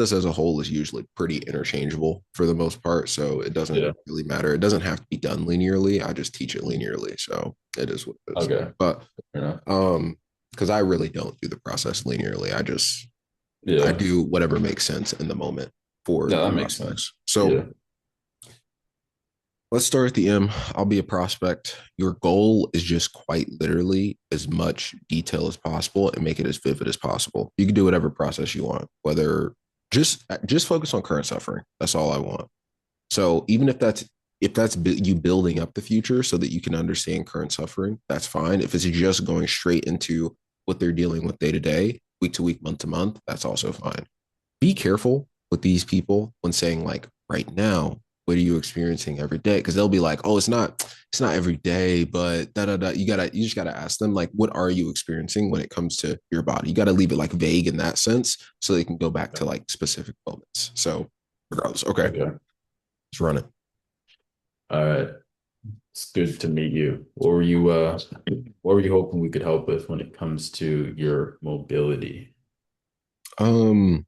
process as a whole is usually pretty interchangeable for the most part. So it doesn't Yeah. really matter. It doesn't have to be done linearly. I just teach it linearly. So it is what it is. Okay. But Fair enough. because I really don't do the process linearly. I Yeah. do whatever makes sense in the moment for No, the that makes sense. prospects. So Yeah. let's start at the M. I'll be a prospect. Your goal is just quite literally as much detail as possible and make it as vivid as possible. You can do whatever process you want, whether just focus on current suffering. That's all I want. So even if that's you building up the future so that you can understand current suffering, that's fine. If it's just going straight into what they're dealing with day to day, week to week, month to month, that's also fine. Be careful with these people when saying like right now, what are you experiencing every day? Because they'll be like, oh, it's not every day, but da da da. You just gotta ask them like, what are you experiencing when it comes to your body? You gotta leave it like vague in that sense so they can go back to like specific moments. So regardless, okay, Okay. let's run it. All right. It's good to meet you. What were you hoping we could help with when it comes to your mobility? Um,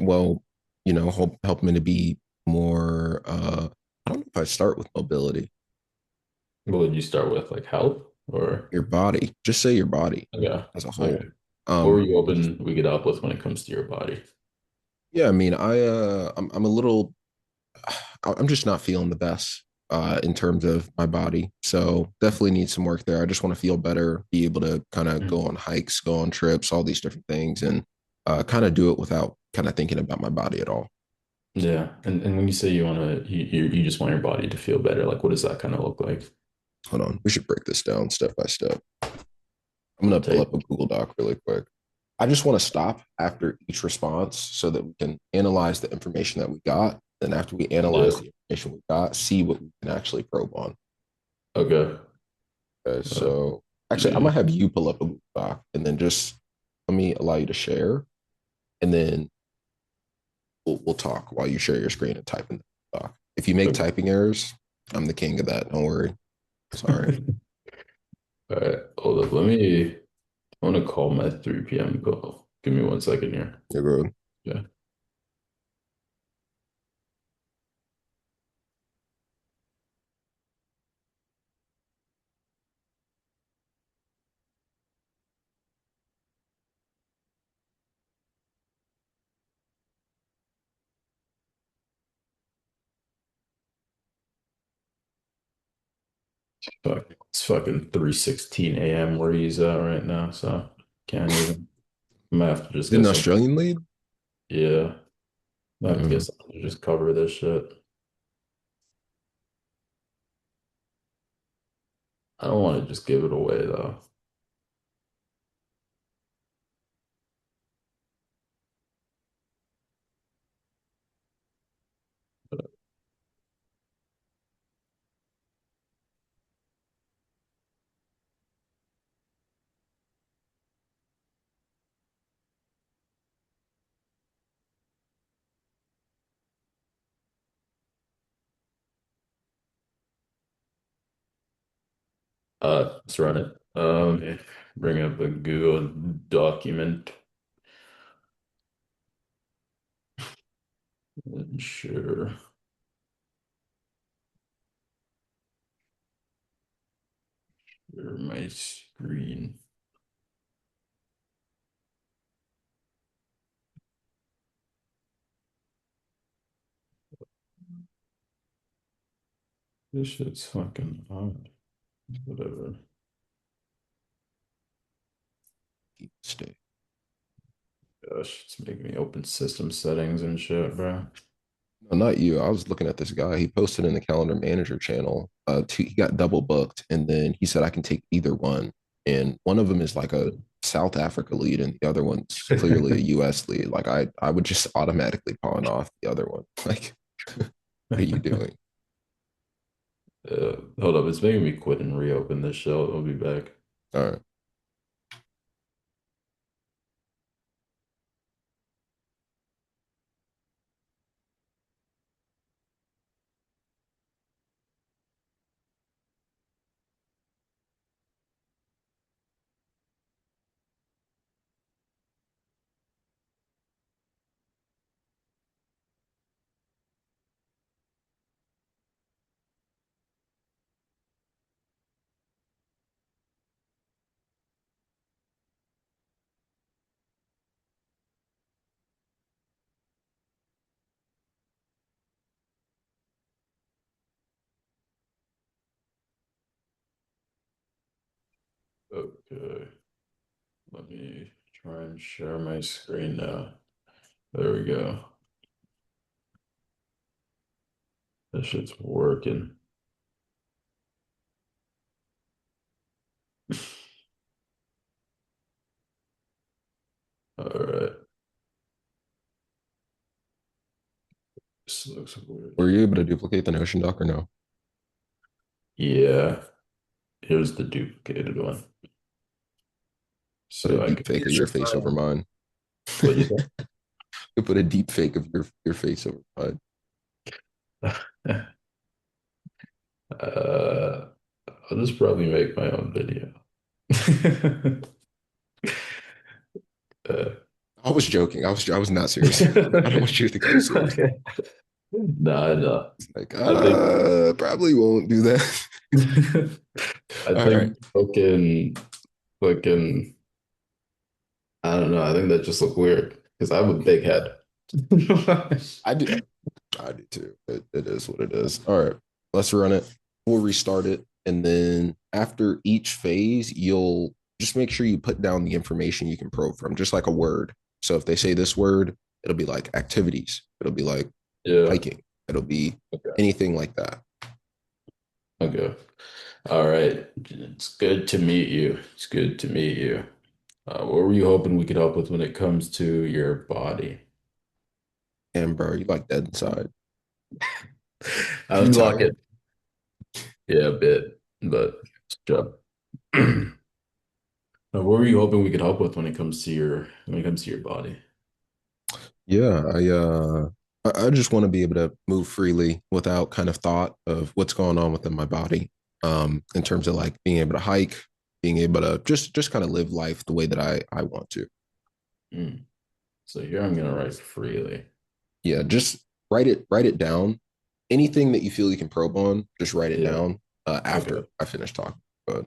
well, help me to be more I don't know if I start with mobility. What would you start with? Like health or Your body. Just say your body okay. as a whole. Okay. What were Um you hoping we could help with when it comes to your body? yeah, I mean, I'm a little I'm just not feeling the best in terms of my body. So definitely need some work there. I just want to feel better, be able to kind of go Mhm. on hikes, go on trips, all these different things, and kind of do it without kind of thinking about my body at all. Yeah. And when you say you want to, you just want your body to feel better, like what does that kind of look like? Hold on, we should break this down step by step. I'm It'll gonna pull take. up a Google Doc really quick. I just want to stop after each response so that we can analyze the information that we got. Then after we Yeah. analyze the information we got, see what we can actually probe on. Okay. Okay, Uh, so actually, I'm yeah. gonna have you pull up a Google Doc and then just let me allow you to share, and then we'll talk while you share your screen and type in the doc. If you make Okay. typing errors, I'm the king of that. Don't worry. Sorry. All right. Hold up. I want to call my 3 p.m. call. Give me 1 second here. You're good. Yeah. Fuck. It's fucking 3:16 a.m. where he's at right now, so can't even. I'm gonna have to just Is it get an some. Australian lead? Yeah. I have to get Mm, something to just cover this shit. I don't want to just give it away though. Let's run it. Bring up a Google document. Sure. Share my screen. This shit's fucking odd. Whatever. stay. Gosh, it's making me open system settings and shit, bro. No, not you. I was looking at this guy. He posted in the calendar manager channel. He got double booked, and then he said I can take either one. And one of them is like a South Africa lead, and the other one's clearly a U.S. lead. Like I would just automatically pawn off the other one. Like, what are you doing? Hold up, it's making me quit and reopen this show. I'll be back. All right. Okay, let me try and share my screen now. There we go. That shit's working. All right. This looks weird. Were you able to duplicate the Notion doc or no? Yeah, here's the duplicated one. Put a So I deep could fake of use your your face over time. mine. What you You put a deep fake of your face over mine. say? I'll just probably make my own video. Uh, I was joking. I was not serious. I don't want you to think I was serious. okay. No, no. It's like, I think probably won't do that. I All right. think fucking I don't know. I think that just looked weird because I have a big head. I do I do too. It is what it is. All right. Let's run it. We'll restart it. And then after each phase, you'll just make sure you put down the information you can probe from, just like a word. So if they say this word, it'll be like activities. It'll be like Yeah. hiking. It'll be Okay. anything like that. Okay. All right. It's good to meet you. It's good to meet you. What were you hoping we could help with when it comes to your body? And bro, you like dead inside. I You was like tired? it. Yeah, a bit, but it's a job. What were you hoping we could help with when it comes to your body? Yeah, I just want to be able to move freely without kind of thought of what's going on within my body. In terms of like being able to hike, being able to just kind of live life the way that I want to. Mm. So here I'm gonna write freely. Yeah, just write it down. Anything that you feel you can probe on, just write it Yeah. down Okay. after I finish talking. But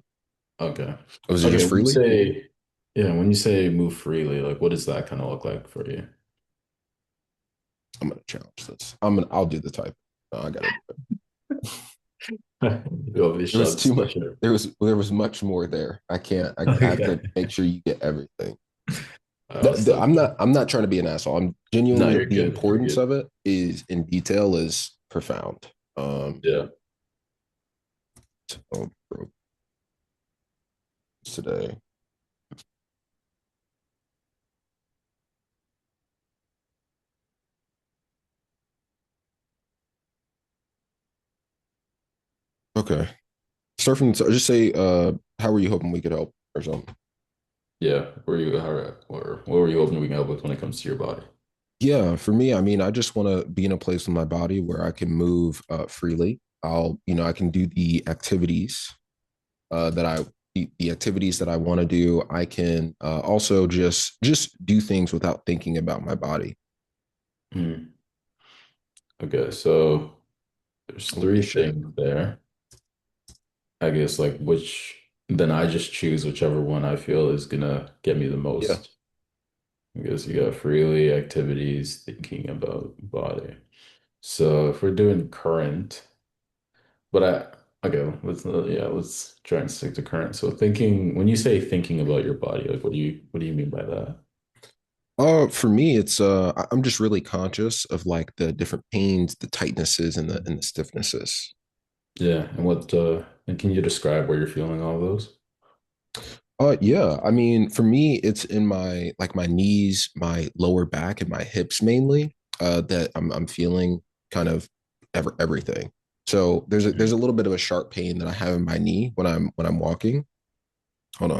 Okay. was it Okay. just freely? When you say move freely, like what does that kind of look like for you? I'm gonna challenge this. I'll do the type. No, I gotta do it. You want me to There was shove too much. stuff in? There was much more there. I can't. I have to Okay. make sure you get everything. I'll still I'm go. not trying to be an asshole. I'm No, genuinely you're the good. You're importance good. of it is in detail is profound. Yeah. So, today. Okay. Start from just say how were you hoping we could help or something. Yeah. What were you hoping we can help with when it comes to your body? Yeah, for me, I mean, I just want to be in a place in my body where I can move freely. I can do the activities that the activities that I want to do. I can also just do things without thinking about my body. Hmm. Okay, so there's Holy three shit. things there. I guess like then I just choose whichever one I feel is gonna get me the Yeah. most. I guess you got freely activities, thinking about body. So if we're doing current, but okay, let's try and stick to current. So when you say thinking about your body, like what do you mean by that? For me, it's I'm just really conscious of like the different pains, the tightnesses, and the stiffnesses. Yeah, and can you describe where you're feeling all those? Yeah. I mean, for me, it's in my knees, my lower back, and my hips mainly. That I'm feeling kind of everything. So there's a Mhm. little bit of a sharp pain that I have in my knee when I'm walking. Hold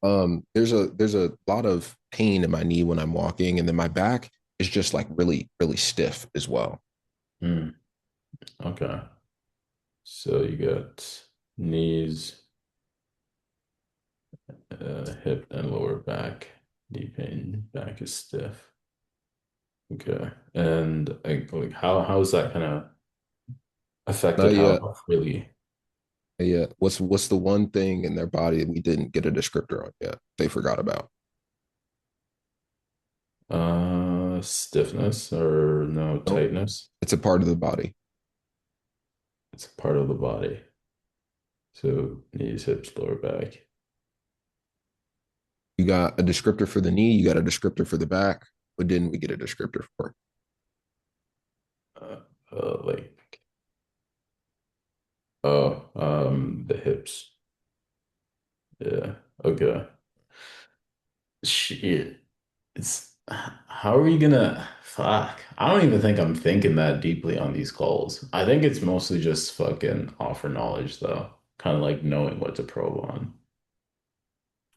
on. There's a lot of pain in my knee when I'm walking, and then my back is just like really stiff as well. Mm, okay. So you got knees, hip and lower back, knee pain, back is stiff. Okay. And like how is that kind of affected Not yet. how really Yeah. What's the one thing in their body that we didn't get a descriptor on yet? They forgot about. stiffness or no Nope. tightness? It's a part of the body. It's a part of the body. So knees, hips, lower back. You got a descriptor for the knee, you got a descriptor for the back. What didn't we get a descriptor for? Uh, like oh, the hips. Yeah. Okay. Shit. It's how are we gonna fuck? I don't even think I'm thinking that deeply on these calls. I think it's mostly just fucking offer knowledge though. Kind of like knowing what to probe on.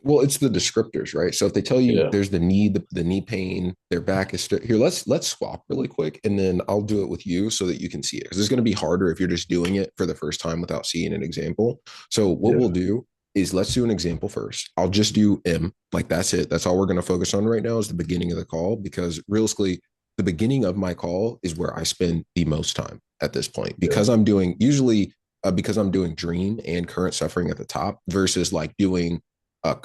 Well, it's the descriptors, right? So if they tell you Yeah. there's the knee pain, their back is here. Let's swap really quick, and then I'll do it with you so that you can see it. Because it's going to be harder if you're just doing it for the first time without seeing an example. So what we'll Yeah. do is let's do an example first. I'll just do M, like that's it. That's all we're going to focus on right now is the beginning of the call because realistically, the beginning of my call is where I spend the most time at this point Yeah. because I'm doing usually because I'm doing dream and current suffering at the top versus like doing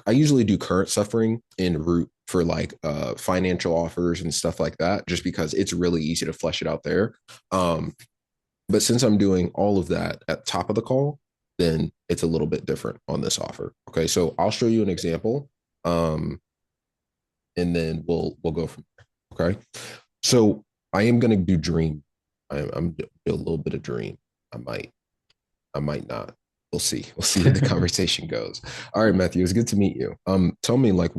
I usually do current suffering en route for like financial offers and stuff like that, just because it's really easy to flesh it out there. Um, but since I'm doing all of that at top of the call, then it's a little bit different on this offer. Okay, so I'll show you an example, um, and then we'll go from there. Okay, so I am gonna do dream. I'm do a little bit of dream. I might I might not. We'll see. We'll see where the conversation goes. All right, Matthew, it's good to meet you. Tell me like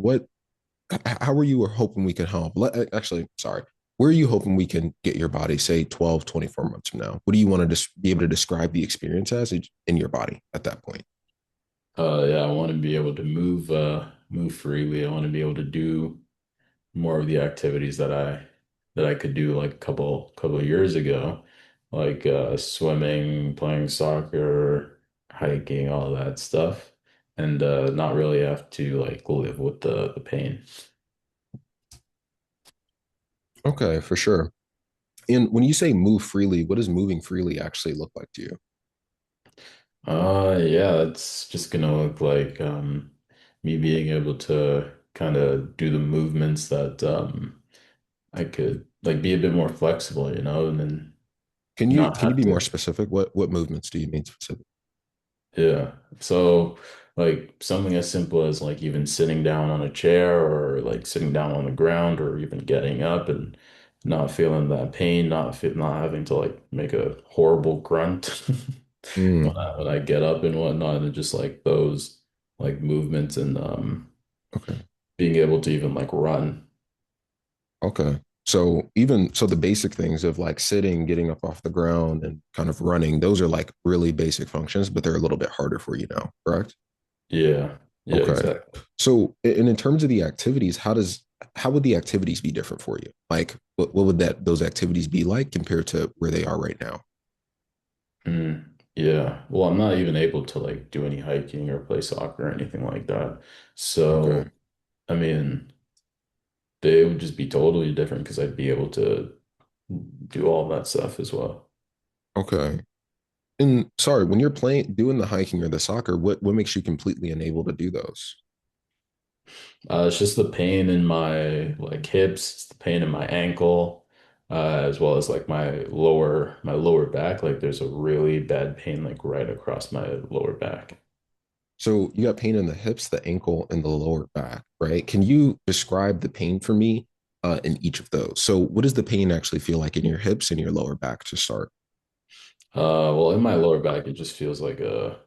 how are you hoping we can help? Actually, sorry. Where are you hoping we can get your body, say 12, 24 months from now? What do you want to be able to describe the experience as in your body at that point? Yeah, I want to be able to move freely. I want to be able to do more of the activities that I could do like a couple of years ago, like swimming, playing soccer, hiking, all that stuff, and not really have to like live with the pain. Okay, for sure. And when you say move freely, what does moving freely actually look like to you? Yeah, it's just gonna look like me being able to kind of do the movements that I could like be a bit more flexible, and then not Can you have be more to. specific? What movements do you mean specific? Yeah. So like something as simple as like even sitting down on a chair or like sitting down on the ground or even getting up and not feeling that pain, not having to like make a horrible grunt Mm, when I get up and whatnot, and just like those like movements and okay. being able to even like run. Okay. So even so the basic things of like sitting, getting up off the ground and kind of running, those are like really basic functions, but they're a little bit harder for you now, correct? Yeah. Yeah, Okay. exactly. So and in terms of the activities, how would the activities be different for you? Like what would those activities be like compared to where they are right now? Yeah. Well, I'm not even able to like do any hiking or play soccer or anything like that. Okay. So, I mean, they would just be totally different because I'd be able to do all that stuff as well. Okay. And sorry, when you're playing doing the hiking or the soccer, what makes you completely unable to do those? It's just the pain in my like hips, it's the pain in my ankle, as well as like my lower back. Like there's a really bad pain like right across my lower back. So you got pain in the hips, the ankle, and the lower back, right? Can you describe the pain for me in each of those? So what does the pain actually feel like in your hips and your lower back to start? Well, in my lower back, it just feels like a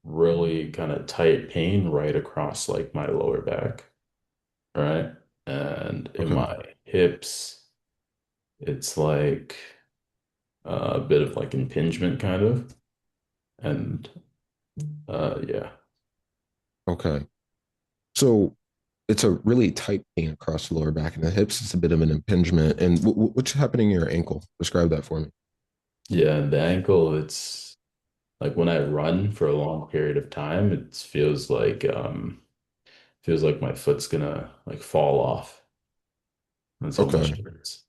really kind of tight pain right across like my lower back, right? And in Okay. my hips, it's like a bit of like impingement kind of. And yeah. Okay. So it's a really tight pain across the lower back and the hips. It's a bit of an impingement. And what's happening in your ankle? Describe that for me. Yeah, and the ankle, it's like when I run for a long period of time, it feels like my foot's gonna like fall off. That's how much Okay. it hurts.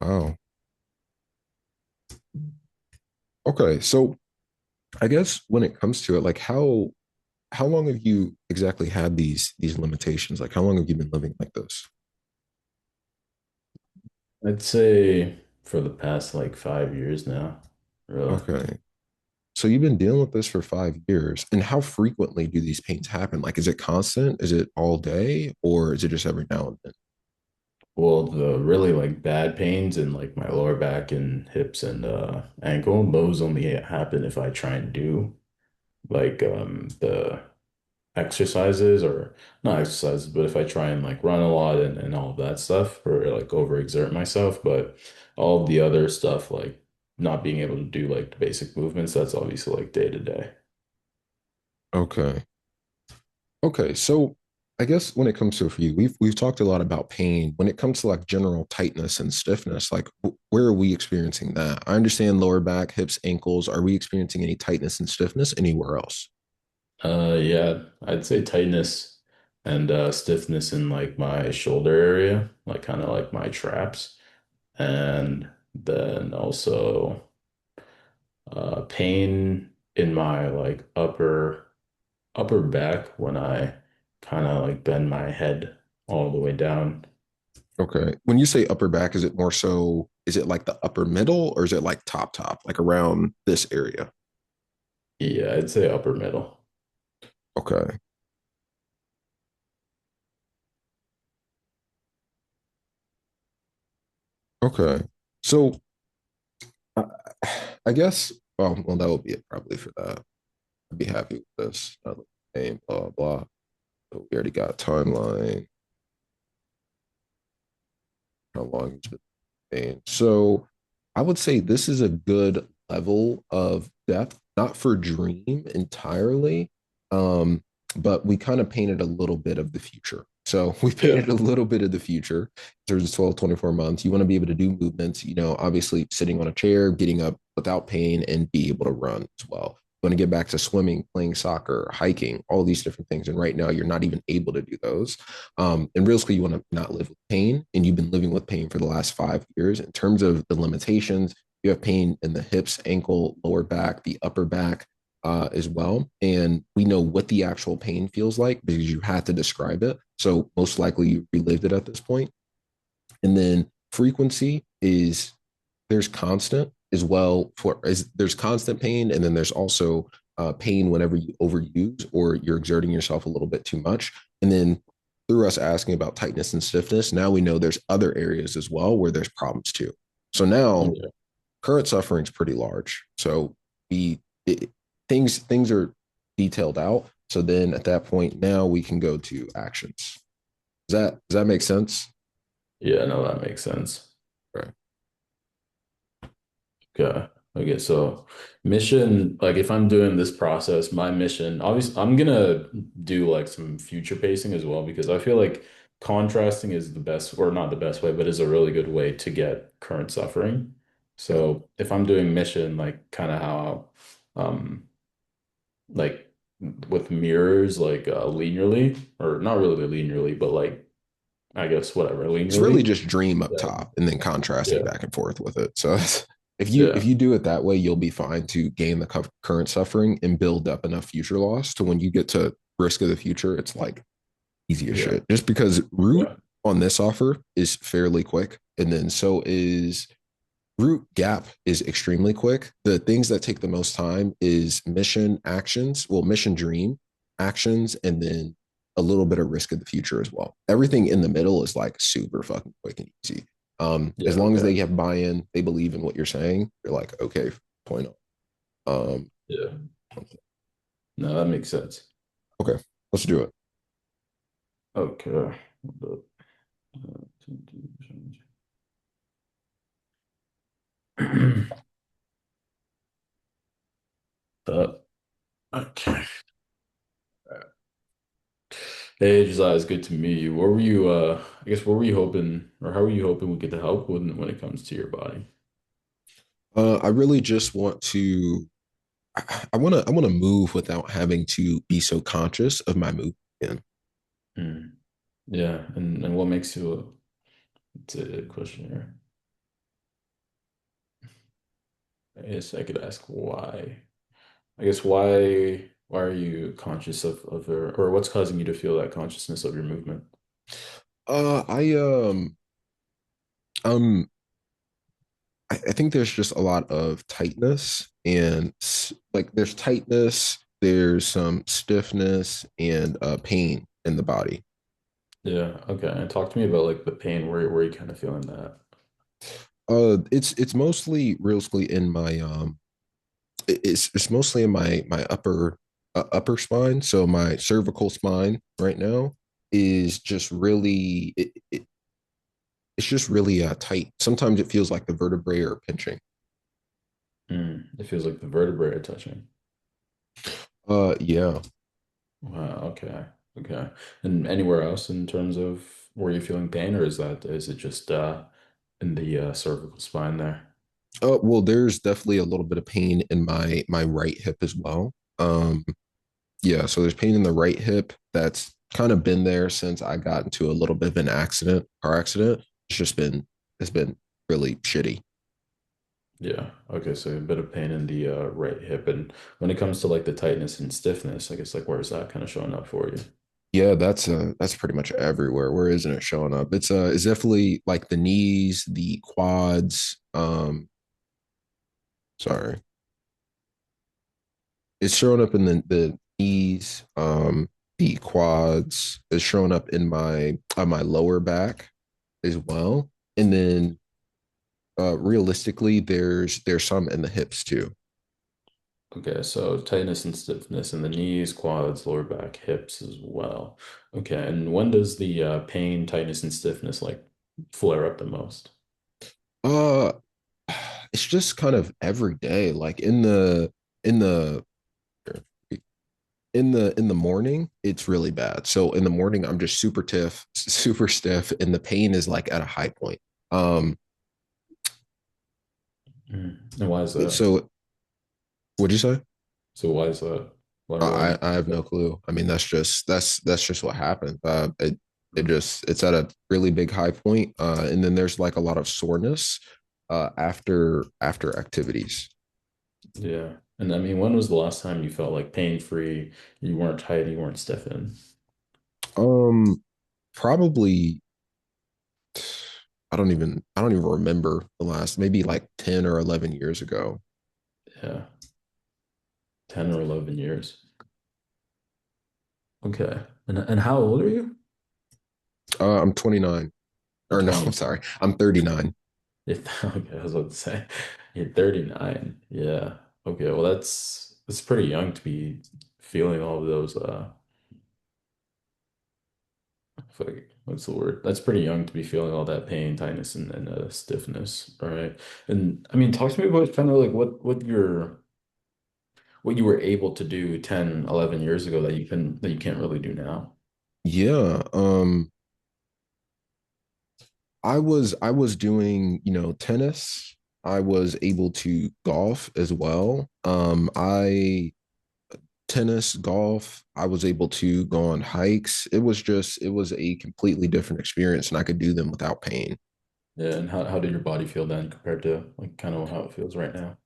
Wow. Okay. So I guess when it comes to it, like how long have you exactly had these limitations? Like how long have you been living like this? I'd say for the past like 5 years now. really. Okay. So you've been dealing with this for 5 years. And how frequently do these pains happen? Like, is it constant? Is it all day? Or is it just every now and then? Well, the really like bad pains in like my lower back and hips and ankle, those only happen if I try and do like the exercises or not exercises, but if I try and like run a lot and all of that stuff or like overexert myself, but all of the other stuff like not being able to do like the basic movements, that's obviously like day to day. Okay. Okay. So I guess when it comes to for you, we've talked a lot about pain. When it comes to like general tightness and stiffness, like where are we experiencing that? I understand lower back, hips, ankles. Are we experiencing any tightness and stiffness anywhere else? Yeah, I'd say tightness and stiffness in like my shoulder area, like kind of like my traps. And then also pain in my like upper back when I kind of like bend my head all the way down. Okay. When you say upper back, is it more so, is it like the upper middle or is it like top, like around this area? Yeah, I'd say upper middle. Okay. Okay. So I, I guess, well, that would be it probably for that. I'd be happy with this. Name, blah, blah. So we already got a timeline, how long it's been. And so I would say this is a good level of depth, not for dream entirely, um, but we kind of painted a little bit of the future. So we Yeah. painted a little bit of the future. There's 12, 24 months. You want to be able to do movements, obviously sitting on a chair, getting up without pain, and be able to run as well. You want to get back to swimming, playing soccer, hiking, all these different things. And right now, you're not even able to do those. In real school, you want to not live with pain, and you've been living with pain for the last 5 years. In terms of the limitations, you have pain in the hips, ankle, lower back, the upper back as well. And we know what the actual pain feels like because you had to describe it. So most likely you relived it at this point. And then frequency is there's constant as well for as there's constant pain, and then there's also pain whenever you overuse or you're exerting yourself a little bit too much. And then through us asking about tightness and stiffness, now we know there's other areas as well where there's problems too. So now Yeah. current suffering is pretty large. So the it, things are detailed out. So then at that point, now we can go to actions. Does that make sense? Yeah, no, that makes sense. Right. Okay. Okay, so mission, like if I'm doing this process, my mission, obviously I'm gonna do like some future pacing as well because I feel like contrasting is the best, or not the best way, but is a really good way to get current suffering. Yeah. So if I'm doing mission, like kind of how um like with mirrors, like linearly, or not really linearly, but like I guess whatever, It's really linearly. just dream up Yeah. top and then contrasting Yeah. back and forth with it. So if Yeah. you do it that way, you'll be fine to gain the current suffering and build up enough future loss to when you get to risk of the future, it's like easy as Yeah. shit. Just because root Yeah. on this offer is fairly quick, and then so is root gap is extremely quick. The things that take the most time is mission actions, well, mission dream actions, and then a little bit of risk of the future as well. Everything in the middle is like super fucking quick and easy. Yeah. As long as Okay. they have buy-in, they believe in what you're saying, you're like, okay, point on. Yeah. No, that makes sense. Okay, let's do it. Okay. Uh, okay. Hey, Josiah, it's good to meet you. What were you, I guess, what were you hoping, or how were you hoping we get the help when it comes to your body? I really just want to. I want to move without having to be so conscious of my movement. Again. Hmm. Yeah, and what makes you it's a question here. I guess I could ask why. I guess why are you conscious of or what's causing you to feel that consciousness of your movement? I um I think there's just a lot of tightness and like there's tightness, there's some stiffness and pain in the body. Yeah, okay. And talk to me about like the pain. Where you kind of feeling that? It's mostly really in my it's mostly in my upper spine. So my cervical spine right now is just really it's just really tight. Sometimes it feels like the vertebrae are pinching. It feels like the vertebrae are touching. Yeah. Wow, okay. Okay. And anywhere else in terms of where you're feeling pain, or is it just in the cervical spine there? Well, there's definitely a little bit of pain in my right hip as well. Yeah, so there's pain in the right hip that's kind of been there since I got into a little bit of an car accident. It's been really shitty. Yeah. Okay, so a bit of pain in the right hip. And when it comes to like the tightness and stiffness, I guess like where is that kind of showing up for you? Yeah, that's pretty much everywhere. Where isn't it showing up? It's definitely like the knees, the quads. Sorry, it's showing up in the knees, the quads. It's showing up in my on my lower back as well, and then realistically, there's some in the hips too. Okay, so tightness and stiffness in the knees, quads, lower back, hips as well. Okay, and when does the pain, tightness, and stiffness like flare up the most? Uh, it's just kind of every day, like in the in the morning, it's really bad. So in the morning, I'm just super stiff, and the pain is like at a high point. Um, And why is that? so what'd you say? So why is that? Why do you I think have no that? clue. I mean, that's just what happened. It's at a really big high point, and then there's like a lot of soreness after activities. Yeah. And I mean, when was the last time you felt like pain free? You weren't tight, you weren't stiffing. Um, Probably I don't even remember the last maybe like 10 or 11 years ago. Yeah, 10 or 11 years. Okay. And how old are you? I'm 29 You're or no, I'm 20. sorry. I'm 39. Okay, I was about to say you're 39. Yeah. Okay, well that's pretty young to be feeling all of those what's the word? That's pretty young to be feeling all that pain, tightness, and stiffness. All right. And I mean, talk to me about kind of like what you were able to do 10, 11 years ago that you can't really do now. Yeah. I was doing, tennis. I was able to golf as well. I tennis, golf, I was able to go on hikes. It was a completely different experience and I could do them without pain. Yeah, and how did your body feel then compared to like kind of how it feels right now?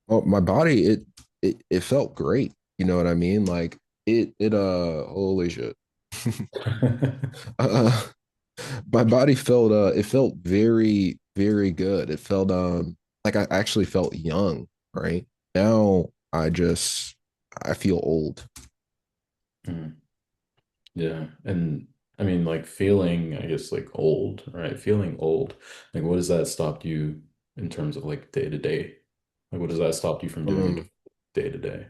Well, my body, it felt great. You know what I mean? Like holy shit. uh, my body felt it felt very, very good. It felt like I actually felt young, right? Now I feel old. Mm, yeah, and I mean like feeling, I guess like old, right? Feeling old. Like what does that stop you in terms of like day to day? Like what does that stop you from doing Um day to day?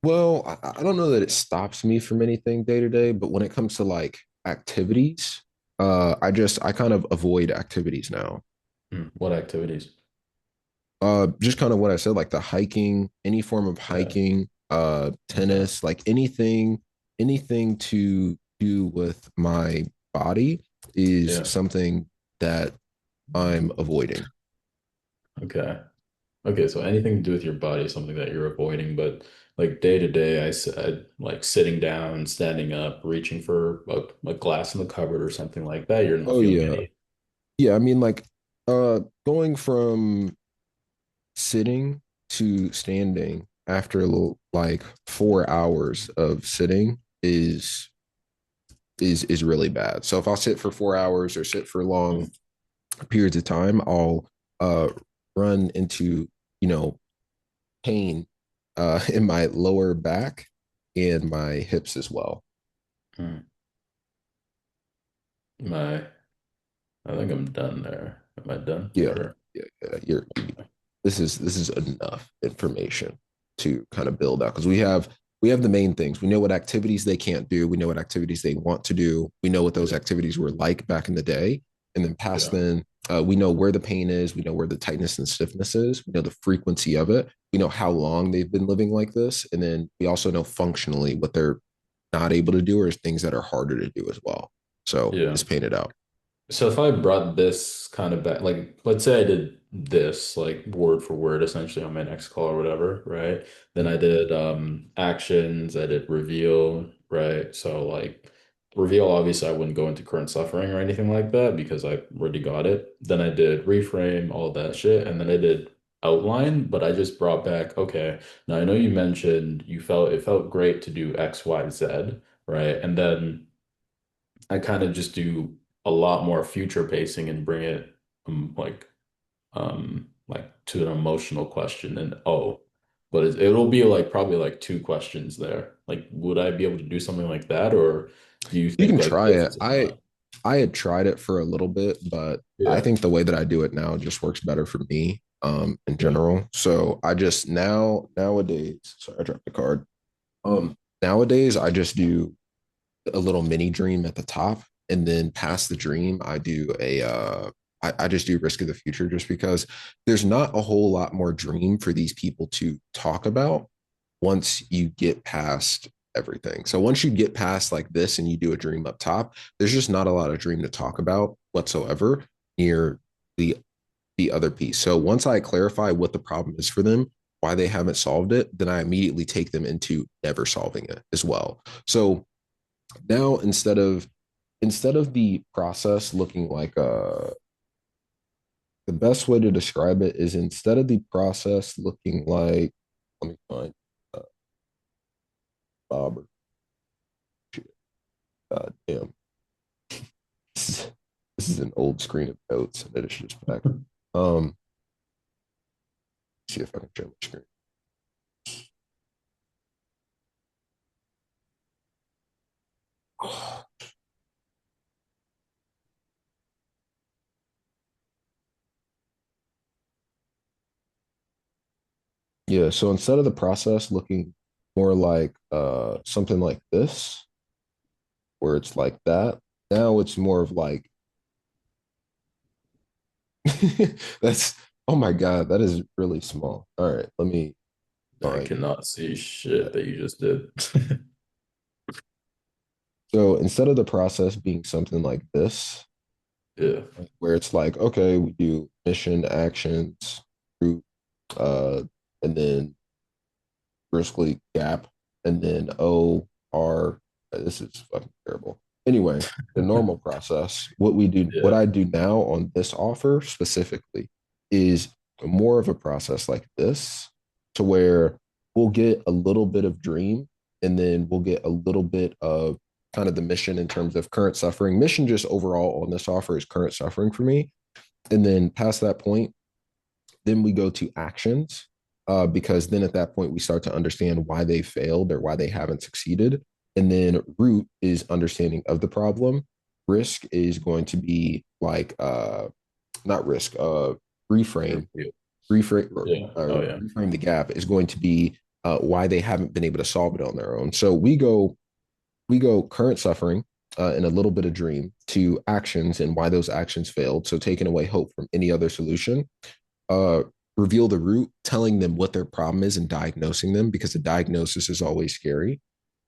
well, I don't know that it stops me from anything day to day, but when it comes to like activities, I kind of avoid activities now. What activities? Just kind of what I said, like the hiking, any form of Yeah. hiking, Okay. tennis, like anything to do with my body is Yeah. something that I'm avoiding. Okay. Okay, so anything to do with your body is something that you're avoiding, but like day to day, I said like sitting down, standing up, reaching for a glass in the cupboard or something like that. You're not Oh feeling yeah. any. Yeah, I mean like going from sitting to standing after like 4 hours of sitting is really bad. So if I'll sit for 4 hours or sit for long Mm, periods of time, I'll run into, you know, pain in my lower back and my hips as well. Hmm. My, I think I'm done there. Am I done? Yeah, Or yeah. This is enough information to kind of build out because we have the main things. We know what activities they can't do. We know what activities they want to do. We know what those yeah, activities were like back in the day, and then past yeah, then, we know where the pain is. We know where the tightness and stiffness is. We know the frequency of it. We know how long they've been living like this, and then we also know functionally what they're not able to do or things that are harder to do as well. So yeah. it's painted out. So if I brought this kind of back, like let's say I did this like word for word essentially on my next call or whatever, right? Then I did actions, I did reveal, right? So like reveal, obviously I wouldn't go into current suffering or anything like that because I already got it. Then I did reframe, all that shit, and then I did outline, but I just brought back, okay, now I know you mentioned you felt it felt great to do X, Y, Z, right? And then I kind of just do a lot more future pacing and bring it like to an emotional question and oh, but it'll be like probably like two questions there. Like, would I be able to do something like that, or do you You think can like try this it. is I enough? I had tried it for a little bit, but I Yeah, think the way that I do it now just works better for me in yeah, general. So I just nowadays, sorry, I dropped the card. Nowadays I just do a little mini dream at the top, and then past the dream, I do I just do risk of the future just because there's not a whole lot more dream for these people to talk about once you get past everything. So once you get past like this and you do a dream up top, there's just not a lot of dream to talk about whatsoever near the the other piece. So once I clarify what the problem is for them, why they haven't solved it, then I immediately take them into never solving it as well. So now instead of the process looking like the best way to describe it is instead of the process looking like, let me find uh, Bob or shit. Damn, this is an old screen of notes and it's just back. See if I can share my screen. Yeah, so instead of the process looking more like something like this, where it's like that, now it's more of like that's oh my god, that is really small. All right, let me I find cannot see shit that. that you just did. So instead of the process being something like this, Yeah, where it's like, okay, we do mission, actions, route, uh, and then briskly gap, and then O R. This is fucking terrible. Anyway, the normal process, what yeah, I do now on this offer specifically is more of a process like this, to where we'll get a little bit of dream, and then we'll get a little bit of kind of the mission in terms of current suffering. Mission just overall on this offer is current suffering for me. And then past that point, then we go to actions, because then at that point we start to understand why they failed or why they haven't succeeded. And then root is understanding of the problem. Risk is going to be like not risk, reframe, yeah, reframe or yeah. Oh yeah, reframe the gap is going to be why they haven't been able to solve it on their own. So we go current suffering and a little bit of dream to actions and why those actions failed. So taking away hope from any other solution, uh, reveal the root, telling them what their problem is and diagnosing them because the diagnosis is always scary.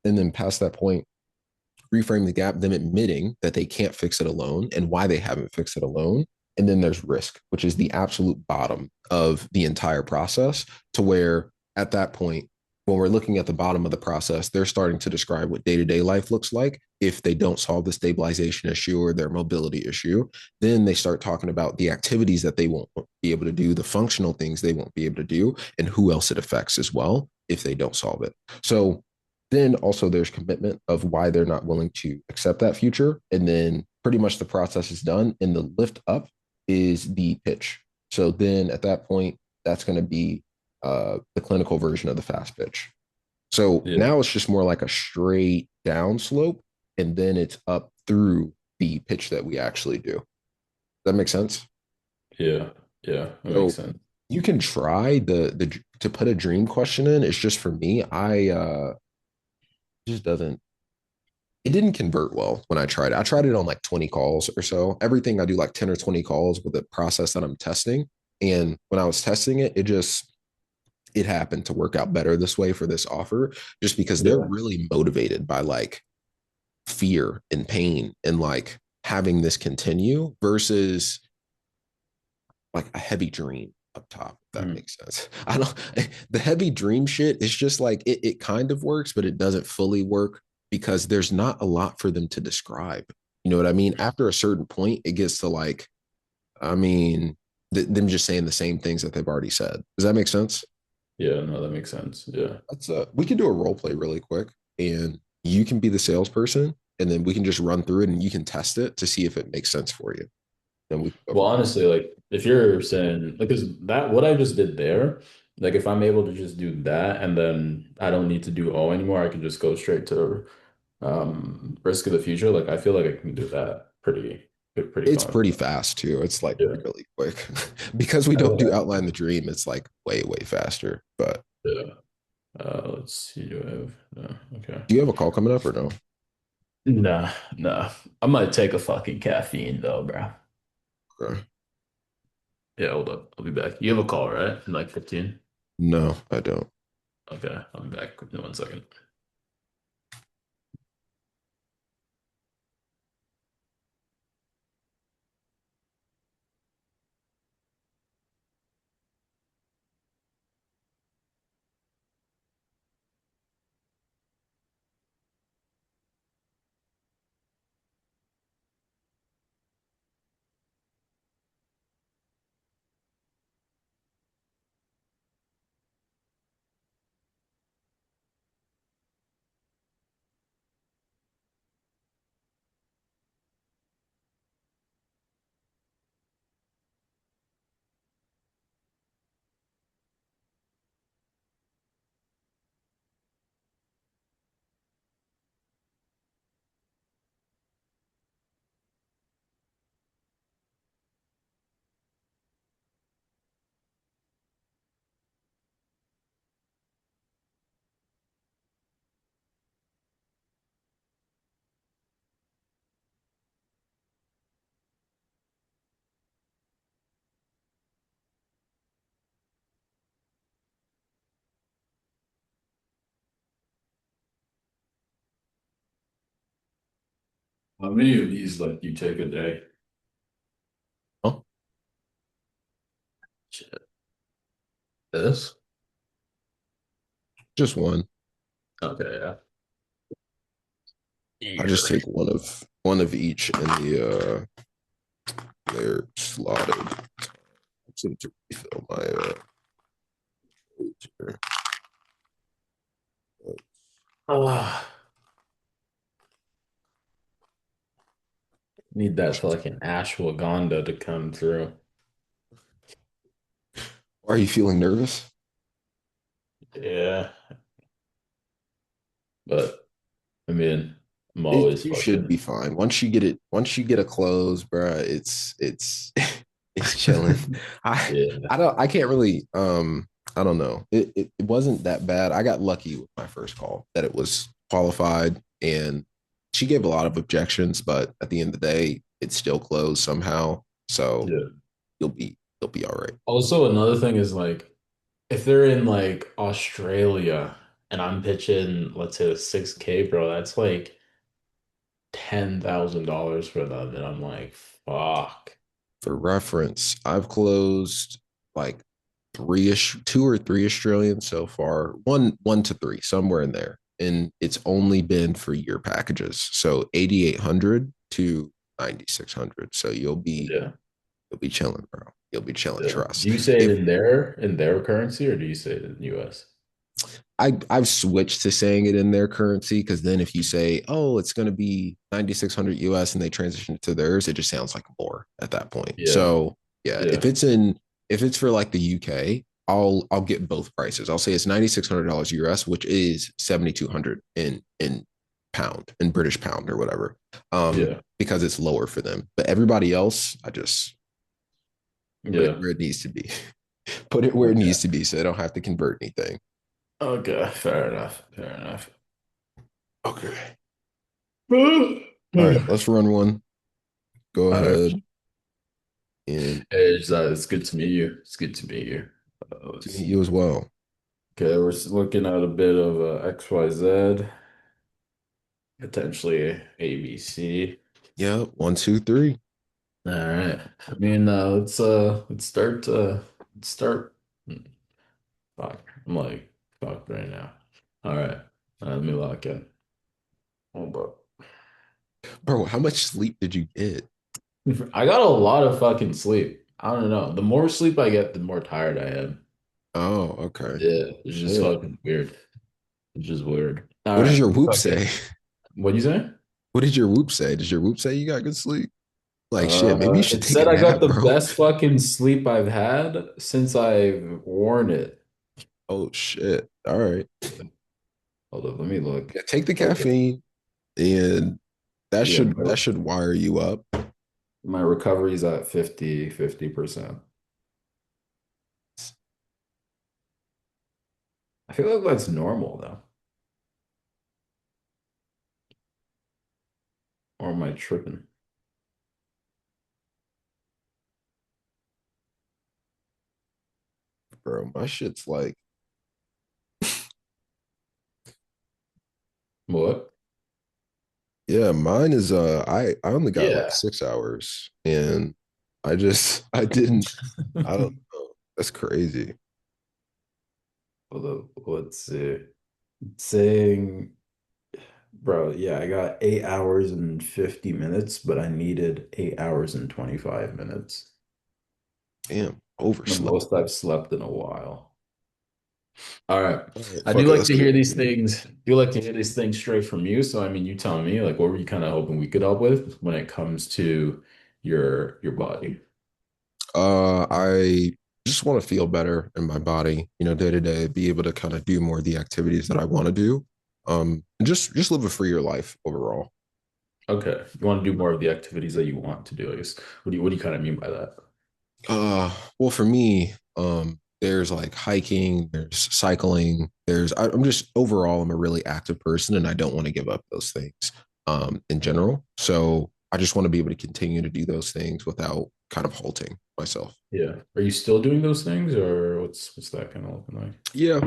And then past that point, reframe the gap, them admitting that they can't fix it alone and why they haven't fixed it alone. And then there's risk, which is the absolute bottom of the entire process, to where at that point, when we're looking at the bottom of the process, they're starting to describe what day to day life looks like if they don't solve the stabilization issue or their mobility issue. Then they start talking about the activities that they won't be able to do, the functional things they won't be able to do, and who else it affects as well if they don't solve it. So then also there's commitment of why they're not willing to accept that future. And then pretty much the process is done. And the lift up is the pitch. So then at that point, that's going to be the clinical version of the fast pitch. So Yeah. now it's just more like a straight down slope, and then it's up through the pitch that we actually do. Does that make sense? Yeah. Yeah. That makes So sense. you can try the to put a dream question in. It's just for me, I just doesn't it didn't convert well when I tried it. I tried it on like 20 calls or so. Everything I do like 10 or 20 calls with the process that I'm testing. And when I was testing it, it happened to work out better this way for this offer, just because they're Yeah. really motivated by like fear and pain and like having this continue versus like a heavy dream up top, if that Mm. makes sense. I don't the heavy dream shit is just like it kind of works, but it doesn't fully work because there's not a lot for them to describe. You know what I mean? After a certain point, it gets to like, I mean, them just saying the same things that they've already said. Does that make sense? Yeah. No, that makes sense. Yeah. That's we can do a role play really quick and you can be the salesperson and then we can just run through it and you can test it to see if it makes sense for you. Then we can go Well, from honestly, like if you're saying because that what I just did there, like if I'm able to just do that and then I don't need to do O anymore, I can just go straight to risk of the future. Like I feel like I can do that pretty it's pretty confident. fast too. It's like Yeah. really quick because we I don't think do I outline can. the dream. It's like way faster. But Yeah. Let's see. Do I have no? Okay. do you have a call coming up or no? Nah, nah. I might take a fucking caffeine though, bro. Okay. Yeah, hold up. I'll be back. You have a call, right? In like 15? No, I don't. Okay, I'll be back in 1 second. How many of these like you take a day? Huh? Shit. This? Just one. Okay, yeah. I just Here. take one of each in their slotted. I just need to refill my page here. Oh, need that fucking ashwagandha to come through. Are you feeling nervous? Yeah, but I mean, I'm It always you should be fucking. fine. Once you get a close, bruh, it's it's chilling. I Yeah, I can't really I don't know. It wasn't that bad. I got lucky with my first call that it was qualified and she gave a lot of objections, but at the end of the day, it still closed somehow. So yeah. you'll be all right. Also, another thing is like if they're in like Australia and I'm pitching, let's say a 6K, bro, that's like $10,000 for them. And I'm like, fuck. For reference, I've closed like three-ish, two or three Australian so far, one to three, somewhere in there. And it's only been for year packages. So 8,800 to 9,600. So Yeah. you'll be chilling, bro. You'll be chilling, Yeah. trust. Do you say it If in their currency or do you say it in US? I've switched to saying it in their currency because then if you say, oh, it's gonna be 9,600 US and they transition it to theirs, it just sounds like more at that point. Yeah. So yeah, if Yeah. it's in if it's for like the UK, I'll get both prices. I'll say it's $9,600 US, which is 7,200 in pound, in British pound or whatever. Yeah. Because it's lower for them. But everybody else, I just put it Yeah. where it needs to be. Put it where it Okay. needs to be so I don't have to convert anything. Okay. Fair enough. Fair enough. Okay. All right, All let's run one. Go right. ahead and Hey, it's good to meet you. It's good to meet you. to Let's meet you see. as well. Okay, we're looking at a bit of XYZ, potentially ABC. Yeah, one, two, three. All right. I mean, let's start. hmm, Fuck. I'm like fuck right now. All right. Let me lock in. Hold up. Bro, how much sleep did you get? I got a lot of fucking sleep. I don't know. The more sleep I get, the more tired I am. Oh, okay. Yeah, it's just Shit. fucking weird. It's just weird. All What does right. your whoop Okay. say? What'd you say? What did your whoop say? Does your whoop say you got good sleep? Like shit, maybe you should It take a said I got nap, the bro. best fucking sleep I've had since I've worn it. Oh shit. All right. Hold up, let me look. Yeah, take the Okay. caffeine and Yeah, that should wire you up. my recovery is at 50%. I feel like that's normal though. Or am I tripping? Bro, my shit's like, What? yeah, mine is I only got like Yeah. 6 hours and I just I didn't I don't know. That's crazy. Hold up, let's see. It's saying, bro, yeah, I got 8 hours and 50 minutes, but I needed 8 hours and 25 minutes. Damn, The overslept. most I've slept in a while. All right. All right, I do fuck it, like let's to get hear these things. Do like to hear these things straight from you. So I mean, you tell me, like, what were you kind of hoping we could help with when it comes to your body? I just want to feel better in my body, day to day, be able to kind of do more of the activities that I want to do. And just live a freer life overall. Okay. You want to do more of the activities that you want to do, I guess. What do you kind of mean by that? Well, for me, there's like hiking, there's cycling, I'm just overall, I'm a really active person and I don't want to give up those things, in Yeah. general. So I just want to be able to continue to do those things without kind of halting myself. Yeah. Are you still doing those things or what's that kind of looking like? Yeah,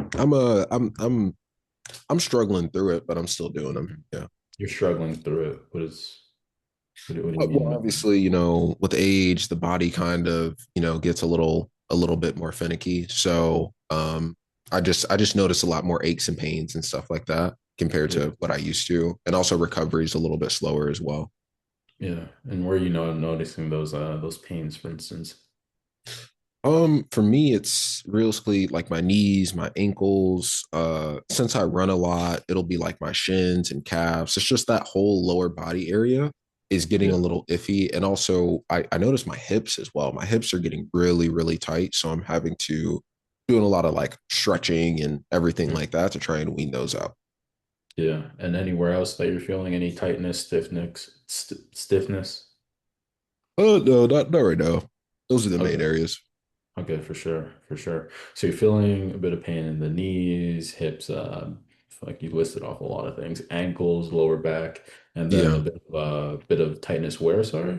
I'm struggling through it, but I'm still doing them. Yeah. You're struggling through it. What do you Well, mean by that? obviously, with age, the body kind of, gets a little bit more finicky. So, I just notice a lot more aches and pains and stuff like that compared Yeah. to what I used to, and also recovery is a little bit slower as well. Yeah. And where are you noticing those pains, for instance? For me, it's realistically like my knees, my ankles. Since I run a lot, it'll be like my shins and calves. It's just that whole lower body area is getting a Yeah. little iffy. And also I notice my hips as well. My hips are getting really, really tight. So I'm having to doing a lot of like stretching and everything like that to try and wean those out. Yeah. And anywhere else that you're feeling any tightness, stiffness? Oh no, not right now. Those are the main Okay. areas. Okay, for sure, for sure. So you're feeling a bit of pain in the knees, hips, like you listed off a lot of things, ankles, lower back, and then a Yeah. bit of tightness where, sorry?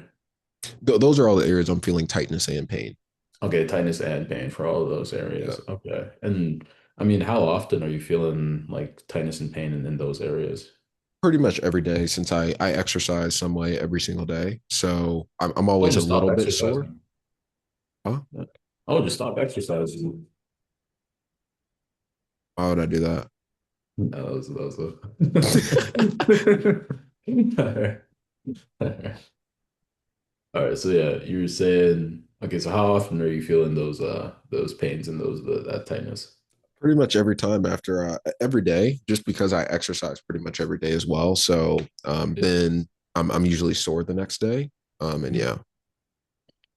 Those are all the areas I'm feeling tightness and pain. Okay, tightness and pain for all of those Yeah. areas. Okay. And I mean, how often are you feeling like tightness and pain in those areas? Pretty much every day since I exercise some way every single day. So I'm Oh, always a just stop little bit sore. exercising. Huh? Yeah. Oh, just stop exercising. Why would I do that? That was All right. All right, so yeah, you were saying okay, so how often are you feeling those pains and that tightness? Pretty much every time after every day, just because I exercise pretty much every day as well. So Yeah. then I'm usually sore the next day. And yeah,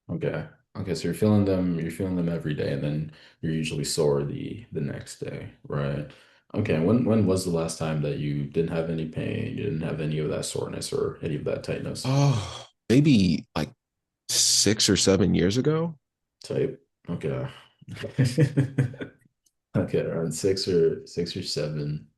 Okay. Okay, so you're feeling them every day, and then you're usually sore the next day, right? Okay, and when was the last time that you didn't have any pain, you didn't have any of that soreness or any of that tightness Oh, maybe like 6 or 7 years ago. type? Okay. Okay, around six or seven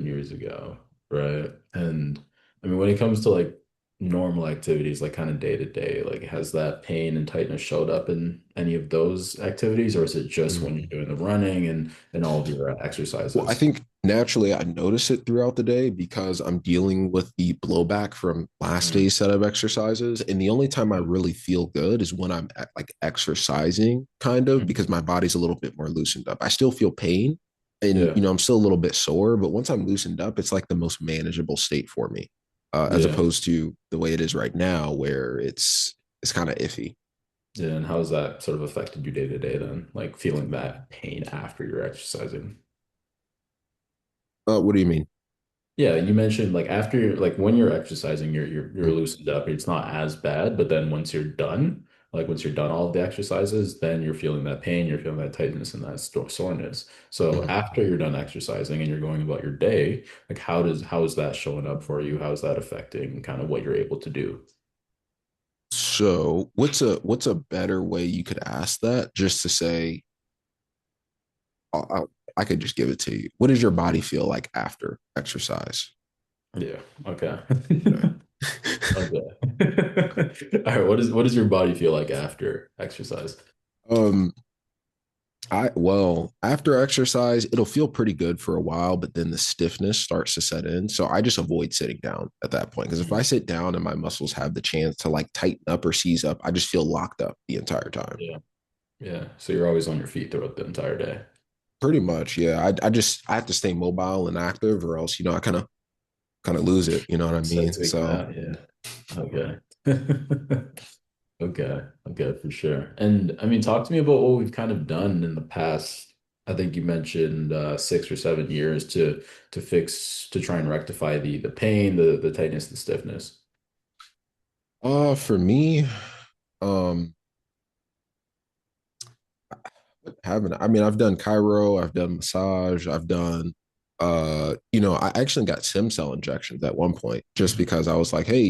years ago, right? And I mean, when it comes to like normal activities, like kind of day to day, like has that pain and tightness showed up in any of those activities, or is it just when Mm. you're doing the running and all of your Well, I exercises? think naturally I notice it throughout the day because I'm dealing with the blowback from last Mm, day's set of exercises. And the only time I yeah. really feel good is when I'm like exercising, kind of, Mm, because my body's a little bit more loosened up. I still feel pain and, yeah. I'm still a little bit sore, but once I'm loosened up, it's like the most manageable state for me, as Yeah. opposed to the way it is right now, where it's kind of iffy. Yeah. And how has that sort of affected you day to day then? Like feeling that pain after you're exercising? What do you mean? Yeah, you mentioned like after you're like when you're exercising, you're loosened up. It's not as bad, but then once you're done, like once you're done all of the exercises, then you're feeling that pain, you're feeling that tightness and that soreness. So Mhm. after you're done exercising and you're going about your day, like how is that showing up for you? How is that affecting kind of what you're able to do? So, what's a better way you could ask that? Just to say, I, I could just give it to you. What does your body feel like after exercise? Yeah. Okay. Okay. Okay. All right. What does your body feel like after exercise? um, after exercise, it'll feel pretty good for a while, but then the stiffness starts to set in. So I just avoid sitting down at that point. Because if I Mm, sit down and my muscles have the chance to like tighten up or seize up, I just feel locked up the entire time. yeah. Yeah. So you're always on your feet throughout the entire day. Pretty much, yeah. I have to stay mobile and active, or else I kind of lose it. You know what I Start mean? tweaking So out, yeah. Okay. Okay. Okay, for sure. And I mean, talk to me about what we've kind of done in the past. I think you mentioned 6 or 7 years to try and rectify the pain, the tightness, the stiffness. for me, um, haven't I mean I've done Cairo, I've done massage, I've done I actually got stem cell injections at one point just Mhm. because I was like, hey,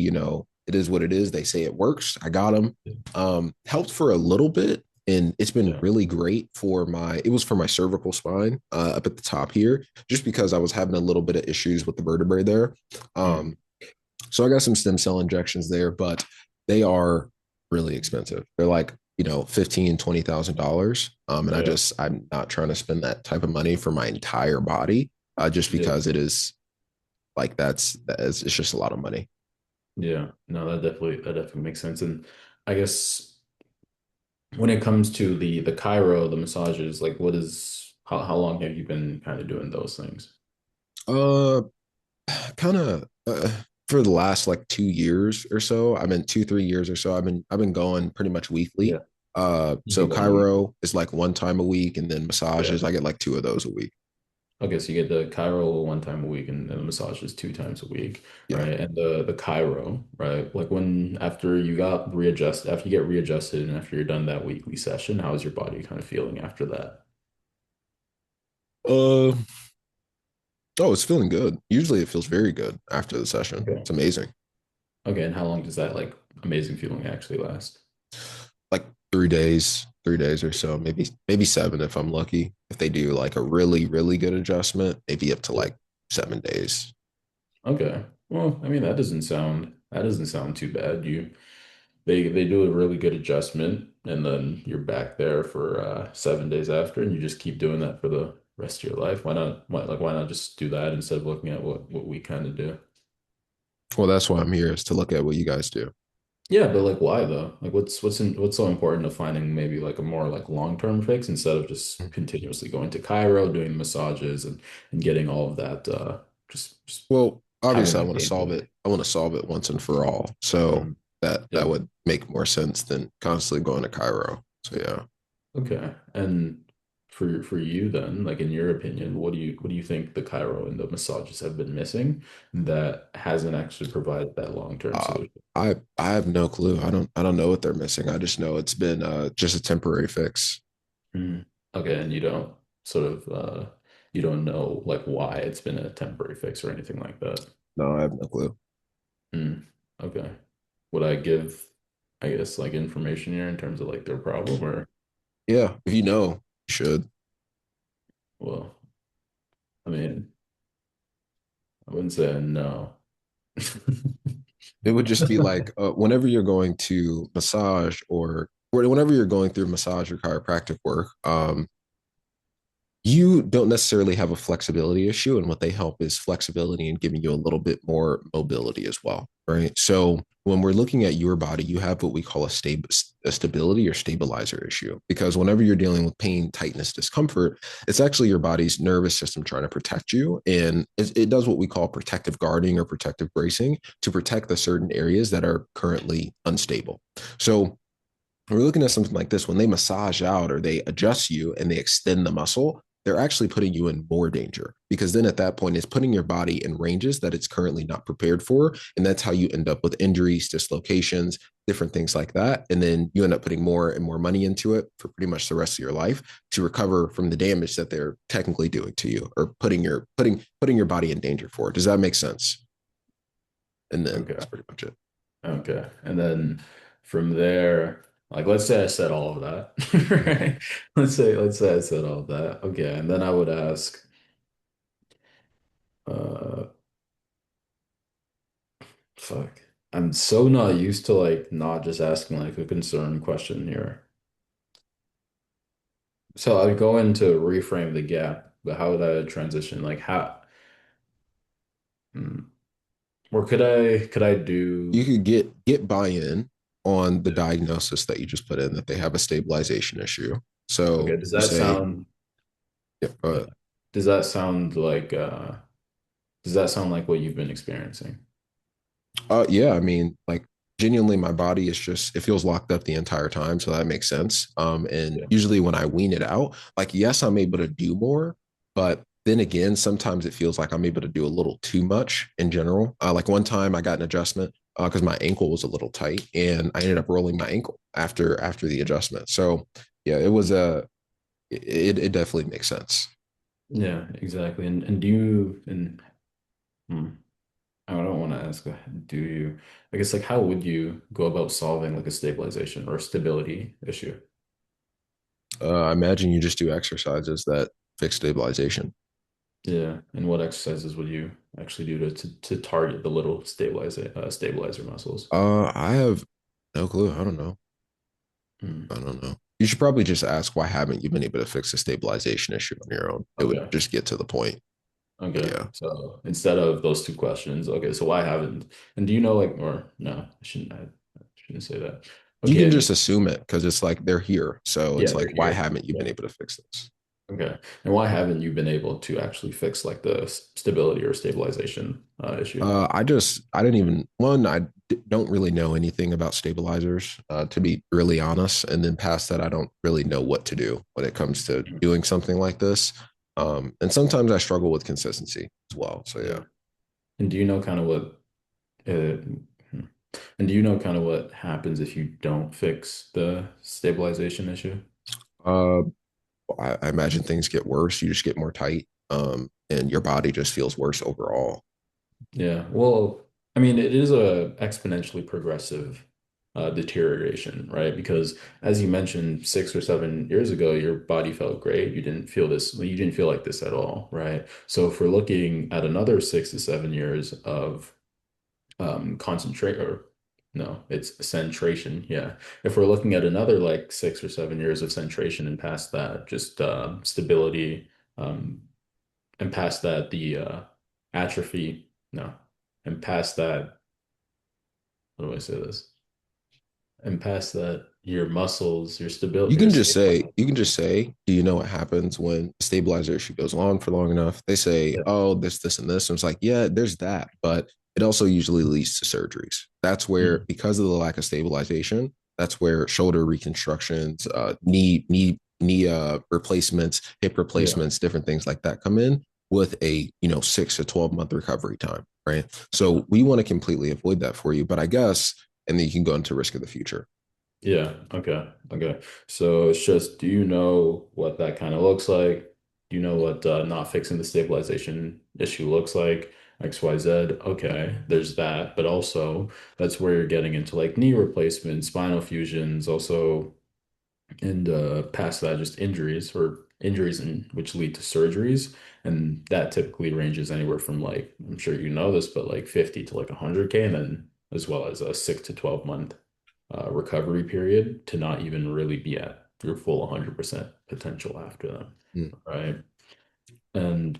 it is what it is. They say it works. I got them. Helped for a little bit, and it's been Yeah. really great for it was for my cervical spine, up at the top here, just because I was having a little bit of issues with the vertebrae there. Mm. Um, so I got some stem cell injections there, but they are really expensive. They're like, $15,000 to $20,000. And Yeah. I'm not trying to spend that type of money for my entire body, just Yeah. because it is like, it's just a lot of money. Yeah. No, that definitely makes sense. And I guess when it comes to the Cairo, the massages, like how long have you been kind of doing those things? Uh, kind of, for the last like 2 years or so, I've been 2, 3 years or so. I've been going pretty much Yeah. weekly. You've So been going week. Cairo is like one time a week, and then Yeah. massages, I get like two of those a week. Okay, so you get the Cairo 1 time a week and the massages 2 times a week, Yeah. right? And the Cairo, right? Like when after you got readjusted, after you get readjusted and after you're done that weekly session, how is your body kind of feeling after that? Uh, Oh, it's feeling good. Usually it feels very good after the session. Okay. It's amazing. Okay, and how long does that like amazing feeling actually last? Like 3 days or so, maybe seven if I'm lucky. If they do like a really, really good adjustment, maybe up to Yeah. like 7 days. Okay. Well, I mean that doesn't sound too bad. They do a really good adjustment and then you're back there for 7 days after and you just keep doing that for the rest of your life. Why not just do that instead of looking at what we kind of do? Well, that's why I'm here, is to look at what you guys do. Yeah, but like why though? Like what's so important of finding maybe like a more like long-term fix instead of just continuously going to Cairo, doing massages and getting all of that just Well, having obviously I that want to pain solve away. it. I want to solve it once and for all. So Mhm. that Yeah. would make more sense than constantly going to Cairo. So yeah. Okay. And for you then, like in your opinion, what do you think the chiro and the massages have been missing that hasn't actually provided that long-term Uh, solution? I have no clue. I don't know what they're missing. I just know it's been just a temporary fix. Mhm. Okay, and you don't sort of you don't know like why it's been a temporary fix or anything like that. No, I have no clue. Mm. Okay. Would I give, I guess, like information here in terms of like their problem or Yeah, if you know, you should. well, I mean, I wouldn't say no. It would just be like whenever you're going to massage or whenever you're going through massage or chiropractic work, you don't necessarily have a flexibility issue. And what they help is flexibility and giving you a little bit more mobility as well. Right. So when we're looking at your body, you have what we call a stability or stabilizer issue. Because whenever you're dealing with pain, tightness, discomfort, it's actually your body's nervous system trying to protect you. And it does what we call protective guarding or protective bracing to protect the certain areas that are currently unstable. So we're looking at something like this when they massage out or they adjust you and they extend the muscle, they're actually putting you in more danger because then at that point it's putting your body in ranges that it's currently not prepared for, and that's how you end up with injuries, dislocations, different things like that. And then you end up putting more and more money into it for pretty much the rest of your life to recover from the damage that they're technically doing to you or putting your body in danger for. Does that make sense? And then Okay. that's pretty much it. Okay. And then from there, like let's say I said all of that, right? Let's say I said all of that. Okay. And then I would ask, uh, fuck. I'm so not used to like not just asking like a concern question here. So I'd go in to reframe the gap, but how would I transition? Like how, hmm. Or could I You do could get buy-in on the diagnosis that you just put in that they have a stabilization issue. okay, So does you that say, sound yeah, yeah. Does that sound like does that sound like what you've been experiencing? yeah, I mean, like genuinely, my body is just it feels locked up the entire time, so that makes sense. And Yeah. usually when I wean it out, like yes, I'm able to do more, but then again, sometimes it feels like I'm able to do a little too much in general. Like one time, I got an adjustment because my ankle was a little tight, and I ended up rolling my ankle after the adjustment. So yeah, it was a it definitely makes sense. Yeah, exactly. And do you and hmm, I don't want to ask do you I guess like how would you go about solving like a stabilization or stability issue? I imagine you just do exercises that fix stabilization. Yeah, and what exercises would you actually do to target the little stabilizer muscles? I have no clue. I don't know. Hmm. I don't know. You should probably just ask why haven't you been able to fix the stabilization issue on your own? It would Okay. just get to the point. But Okay. yeah. So instead of those two questions, okay, so why haven't, and do you know like, or no, I shouldn't say that. You Okay. can And just assume it because it's like they're here. So yeah, it's like, they're why here. haven't you been Yeah. able to fix this? Okay. And why haven't you been able to actually fix like the stability or stabilization issue? I didn't even, don't really know anything about stabilizers, to be really honest. And then past that, I don't really know what to do when it comes to doing something like this. And sometimes I struggle with consistency as well. So Yeah. yeah. And do you know kind of what, hmm. and do you know kind of what happens if you don't fix the stabilization issue? Uh, I imagine things get worse. You just get more tight, and your body just feels worse overall. Yeah, well, I mean, it is a exponentially progressive deterioration, right? Because as you mentioned, 6 or 7 years ago, your body felt great. You didn't feel this, you didn't feel like this at all, right? So if we're looking at another 6 to 7 years of concentrate or no, it's centration. Yeah. If we're looking at another like 6 or 7 years of centration and past that, just stability, um, and past that the atrophy no and past that how do I say this and past that your muscles your stability your stability You can just say, do you know what happens when the stabilizer issue goes on for long enough? They say, yeah. oh, this, and this. And it's like, yeah, there's that, but it also usually leads to surgeries. That's where, Mm. because of the lack of stabilization, that's where shoulder reconstructions, knee knee replacements, hip Yeah. replacements, different things like that come in with a 6 to 12 month recovery time, right? So we want to completely avoid that for you. But I guess, and then you can go into risk of the future. Yeah. Okay. Okay. So it's just, do you know what that kind of looks like? Do you know what not fixing the stabilization issue looks like? XYZ. Okay. There's that. But also, that's where you're getting into like knee replacements, spinal fusions, also, and past that, just injuries or injuries which lead to surgeries. And that typically ranges anywhere from like, I'm sure you know this, but like 50 to like 100K, and then as well as a 6 to 12 month recovery period to not even really be at your full 100% potential after that, Mm. right? And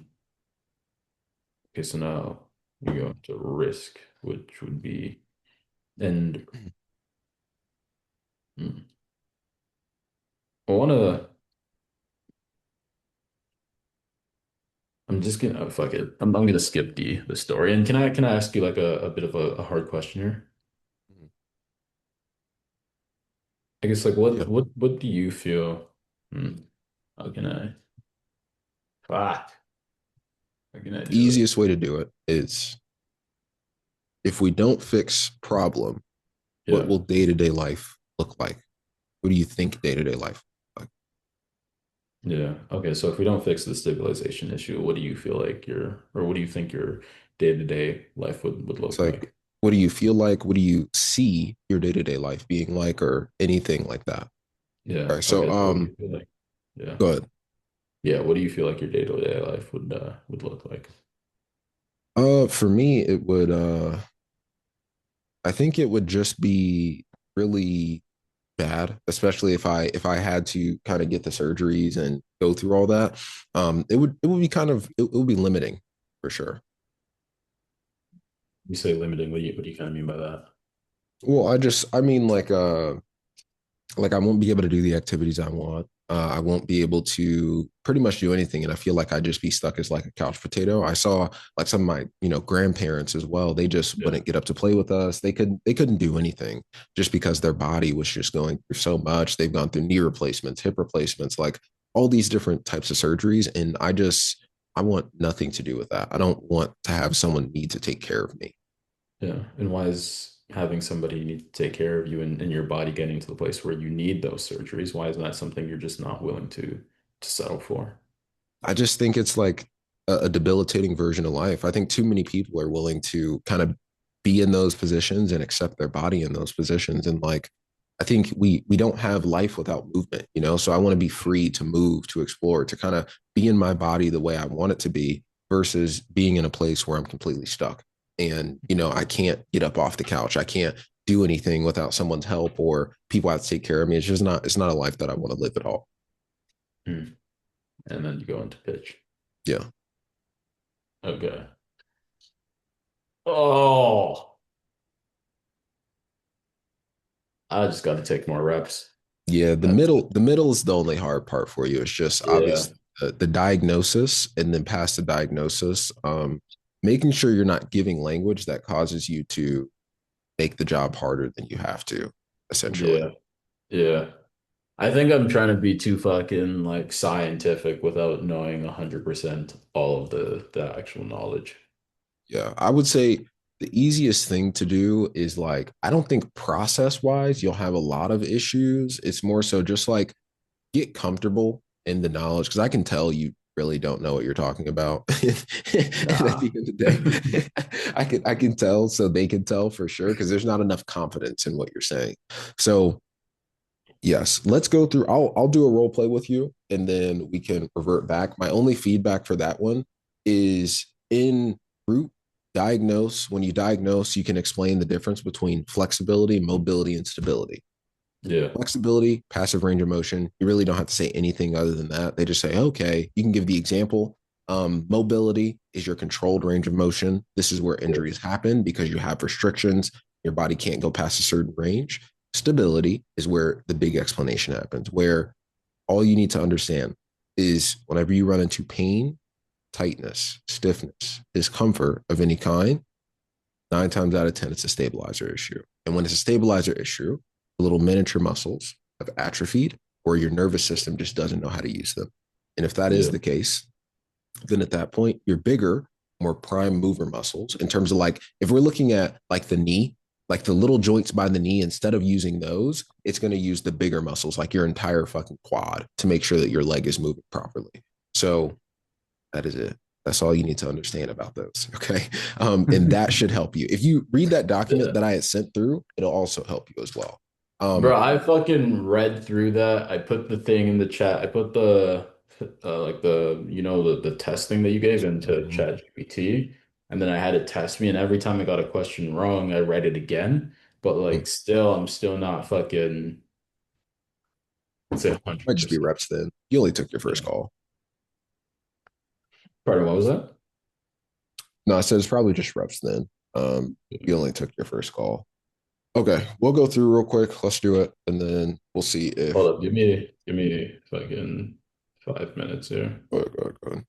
okay, so now we go into risk, which would be, and hmm, I want to, I'm just gonna, oh, fuck it. I'm gonna skip the story. And can I ask you like a bit of a hard question here? I guess like Yeah. what do you feel? Hmm, how can I, fuck, how can I The do it? easiest way to do it is if we don't fix problem, what Yeah. will day to day life look like? What do you think day to day life like? Yeah. Okay. So if we don't fix the stabilization issue, what do you feel like or what do you think your day-to-day life would It's look like, like? what do you feel like? What do you see your day to day life being like, or anything like that? Yeah. All right. So, Okay. So what do you feel like? Yeah. go ahead. Yeah. What do you feel like your day-to-day life would look like? For me, it would, I think it would just be really bad, especially if I had to kind of get the surgeries and go through all that. It would be kind of it would be limiting for sure. You say limiting. What do you kind of mean by that? Well, I mean like I won't be able to do the activities I want. I won't be able to pretty much do anything, and I feel like I'd just be stuck as like a couch potato. I saw like some of my grandparents as well. They just Yeah. wouldn't get up to play with us. They couldn't do anything just because their body was just going through so much. They've gone through knee replacements, hip replacements, like all these different types of surgeries, and I want nothing to do with that. I don't want to have someone need to take care of me. Yeah. And why is having somebody need to take care of you and your body getting to the place where you need those surgeries? Why isn't that something you're just not willing to settle for? I just think it's like a debilitating version of life. I think too many people are willing to kind of be in those positions and accept their body in those positions. And like, I think we don't have life without movement. So I want to be free to move, to explore, to kind of be in my body the way I want it to be versus being in a place where I'm completely stuck. And I can't get up off the couch. I can't do anything without someone's help or people have to take care of me. It's not a life that I want to live at all. Hmm. And then you go into pitch. Yeah. Okay. Oh, I just got to take more reps. Yeah, the That's middle the middle is the only hard part for you. It's just yeah, obvious the diagnosis and then past the diagnosis, making sure you're not giving language that causes you to make the job harder than you have to, essentially. yeah, yeah. I think I'm trying to be too fucking like scientific without knowing 100% all of the actual knowledge. Yeah, I would say the easiest thing to do is like I don't think process wise you'll have a lot of issues. It's more so just like get comfortable in the knowledge because I can tell you really don't know what you're talking about. And at the Nah. end of the day, I can tell, so they can tell for sure because there's not enough confidence in what you're saying. So yes, let's go through. I'll do a role play with you, and then we can revert back. My only feedback for that one is in group diagnose. When you diagnose, you can explain the difference between flexibility, mobility, and stability. Yeah. Flexibility, passive range of motion. You really don't have to say anything other than that. They just say, okay, you can give the example. Mobility is your controlled range of motion. This is where Yeah. injuries happen because you have restrictions. Your body can't go past a certain range. Stability is where the big explanation happens, where all you need to understand is whenever you run into pain, tightness, stiffness, discomfort of any kind, 9 times out of 10, it's a stabilizer issue. And when it's a stabilizer issue, the little miniature muscles have atrophied. or your nervous system just doesn't know how to use them. And if that is Yeah. the case, then at that point, your bigger, more prime mover muscles, in terms of like, if we're looking at like the knee, like the little joints by the knee, instead of using those, it's going to use the bigger muscles, like your entire fucking quad, to make sure that your leg is moving properly. So that is it. That's all you need to understand about those. Okay. And that should help you. If you read that document Yeah. that I had sent through, it'll also help you as well. Bro, Um, I fucking read through that. I put the thing in the chat. I put the like the the testing that you gave into mhm. Chat GPT, and then I had it test me, and every time I got a question wrong, I read it again. But like still, I'm still not fucking, let's say Might just be 100%. reps then. You only took your first Yeah. call. Pardon, what was that? No, I said it's probably just reps then. You only took your first call. Okay, we'll go through real quick. Let's do it, and then we'll see if. Hold up, give me fucking 5 minutes here. Go ahead, go ahead, go ahead.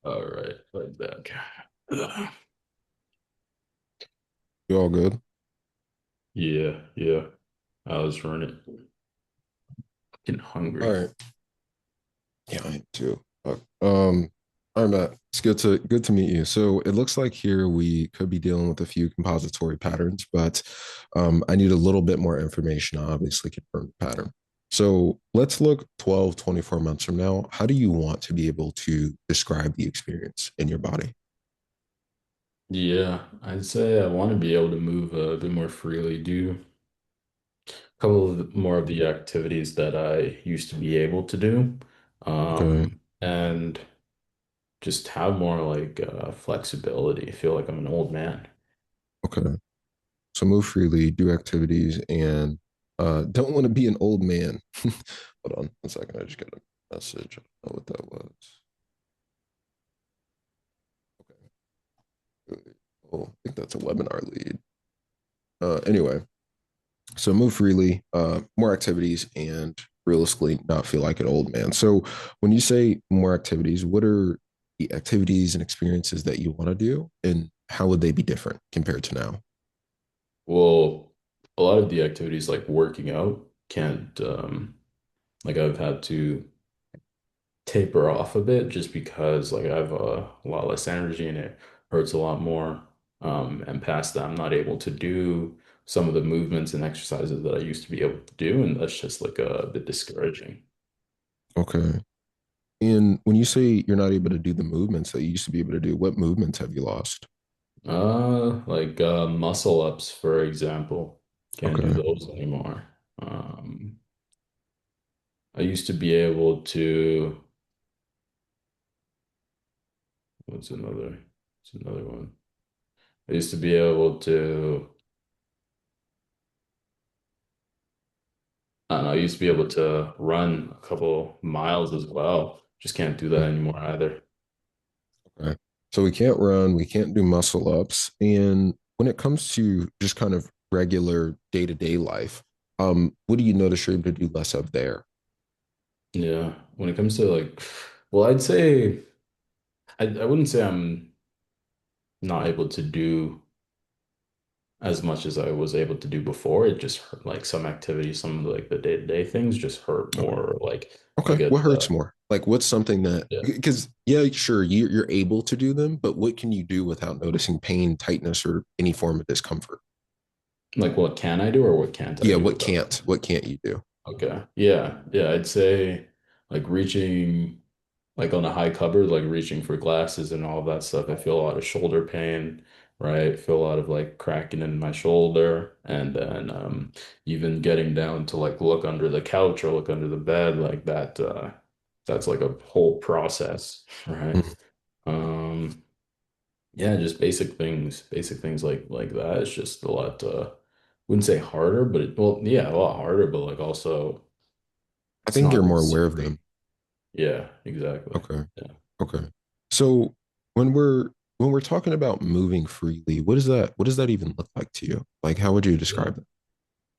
All right, like that. Ugh. You all good? Yeah, yeah. I was running. Getting All hungry. right. Yeah, I am too. All right, Matt. It's good to meet you. So it looks like here we could be dealing with a few compository patterns, but I need a little bit more information to obviously confirm the pattern. So let's look 12, 24 months from now. How do you want to be able to describe the experience in your body? Yeah, I'd say I want to be able to move a bit more freely, do a couple of more of the activities that I used to be able to do, Okay. and just have more like flexibility. I feel like I'm an old man. Okay. So move freely, do activities, and don't want to be an old man. Hold on 1 second. I just got a message. I don't know what that was. Okay. Oh, I think that's a webinar lead. Anyway, so move freely, more activities, and realistically not feel like an old man. So when you say more activities, what are the activities and experiences that you want to do, and how would they be different compared to now? Well, a lot of the activities like working out can't like I've had to taper off a bit just because like I have a lot less energy and it hurts a lot more. And past that, I'm not able to do some of the movements and exercises that I used to be able to do, and that's just like a bit discouraging. Okay. And when you say you're not able to do the movements that you used to be able to do, what movements have you lost? Like muscle ups, for example, can't do Okay. those anymore. I used to be able to, what's another? What's another one? I used to be able to I don't know, I used to be able to run a couple miles as well. Just can't do that anymore either. Okay. So we can't run, we can't do muscle ups. And when it comes to just kind of regular day-to-day life, what do you notice you're able to do less of there? Yeah. When it comes to like, well, I'd say I wouldn't say I'm not able to do as much as I was able to do before. It just hurt, like some activities, some of like the day-to-day things just hurt Okay. more. Like I Okay. What get hurts more? Like what's something that yeah. because yeah, sure, you're able to do them, but what can you do without noticing pain, tightness, or any form of discomfort? Like what can I do or what can't I Yeah, do what without? can't? What can't you do? Okay. Yeah. Yeah. I'd say like reaching like on a high cupboard, like reaching for glasses and all of that stuff. I feel a lot of shoulder pain, right? Feel a lot of like cracking in my shoulder. And then even getting down to like look under the couch or look under the bed, like that that's like a whole process, right? Mhm. Um yeah, just basic things like that. It's just a lot wouldn't say harder, but well, yeah, a lot harder, but like also I it's think not you're more aware of extreme. them. Yeah, exactly. Okay. Yeah. Okay. So when we're talking about moving freely, what does that even look like to you? Like how would you Yeah. describe it?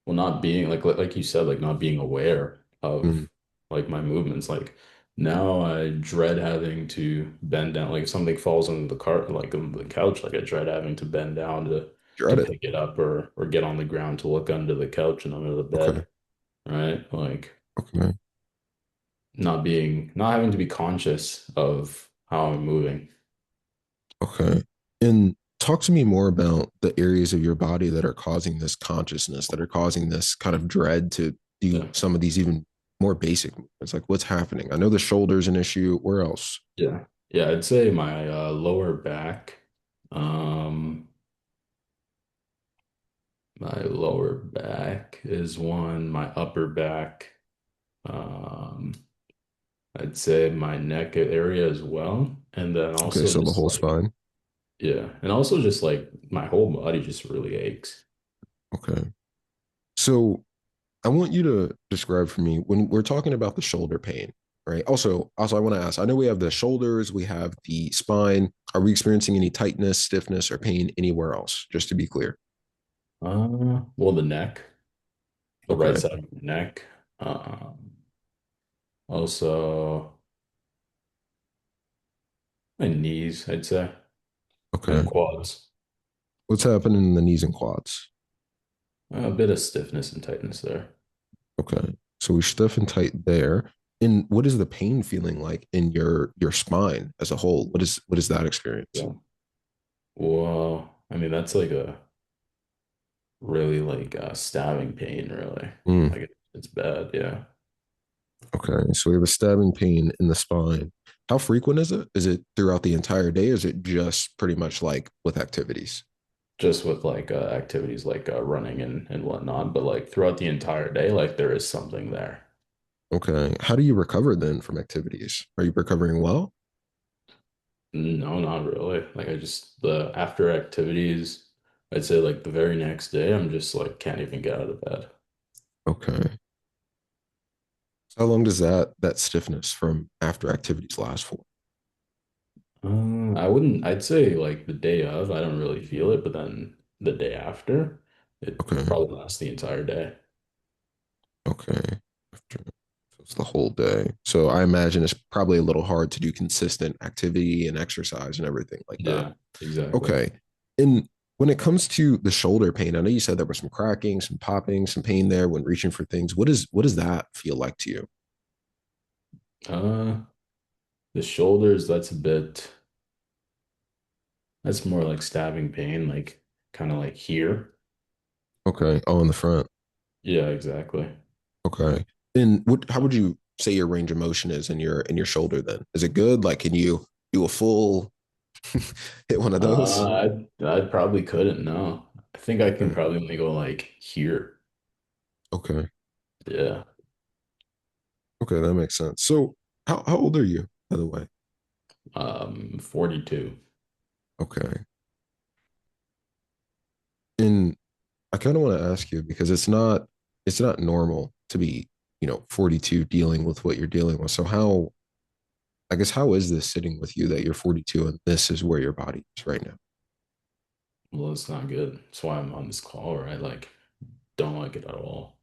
Well, not being like you said, like not being aware Mm, of like my movements. Like now I dread having to bend down. Like if something falls on the cart, like on the couch, like I dread having to bend down to dread it. pick it up or get on the ground to look under the couch and under the Okay. bed, right? Like Okay. not having to be conscious of how I'm moving. Okay. And talk to me more about the areas of your body that are causing this consciousness, that are causing this kind of dread to do Yeah. some of these even more basic movements. Like what's happening? I know the shoulder's an issue. Where else? Yeah. Yeah, I'd say my lower back. Um My lower back is one, my upper back. Um, I'd say my neck area as well. And then Okay, also so the just whole like, spine. yeah. And also just like my whole body just really aches. Okay. So I want you to describe for me when we're talking about the shoulder pain, right? Also, I want to ask. I know we have the shoulders, we have the spine. Are we experiencing any tightness, stiffness, or pain anywhere else? Just to be clear. Well, the neck, the right Okay. side of the neck. Um, also, My knees, I'd say, and Okay. quads. What's happening in the knees and quads? A bit of stiffness and tightness there. Okay. So we stiff and tight there. And what is the pain feeling like in your spine as a whole? What is that experience? Yeah. Well, I mean, that's like a really like stabbing pain, really. Mm, Like it's bad, yeah. okay. So we have a stabbing pain in the spine. How frequent is it? Is it throughout the entire day? Or is it just pretty much like with activities? Just with like activities like running and whatnot, but like throughout the entire day, like there is something there. Okay. How do you recover then from activities? Are you recovering well? No, not really. Like I just the after activities, I'd say like the very next day, I'm just like can't even get out of bed. Okay. So how long does that stiffness from after activities last for? I wouldn't, I'd say like the day of, I don't really feel it, but then the day after, it Okay. probably lasts the entire day. Okay. After, so it's the whole day. So I imagine it's probably a little hard to do consistent activity and exercise and everything like that. Yeah, exactly. Okay. And when it comes to the shoulder pain, I know you said there was some cracking, some popping, some pain there when reaching for things. What does that feel like to you? Uh, the shoulders, that's more like stabbing pain, like kind of like here. Okay. Oh, in the front. Yeah, exactly. Okay. And how would you say your range of motion is in your shoulder then? Is it good? Like can you do a full hit one of those? I probably couldn't, no. I think I can Okay. probably only go like here. Okay. Yeah. Okay, that makes sense. So how old are you, by the way? 42. Okay. And I kind of want to ask you because it's not normal to be, 42 dealing with what you're dealing with. So how is this sitting with you that you're 42 and this is where your body is right now? Well, it's not good. That's why I'm on this call, right? Like, don't like it at all.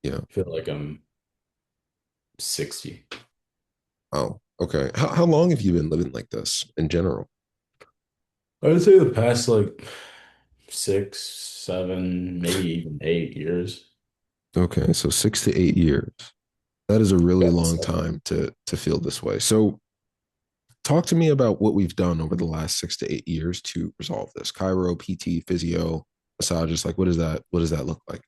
Yeah. I feel like I'm 60. Oh, okay. How long have you been living like this in general? I would say the past like 6, 7, maybe even 8 years. Okay, so 6 to 8 years. That is a really Yeah, long so, time to feel this way. So talk to me about what we've done over the last 6 to 8 years to resolve this. Chiro, PT, physio, massages. Like, what does that look like?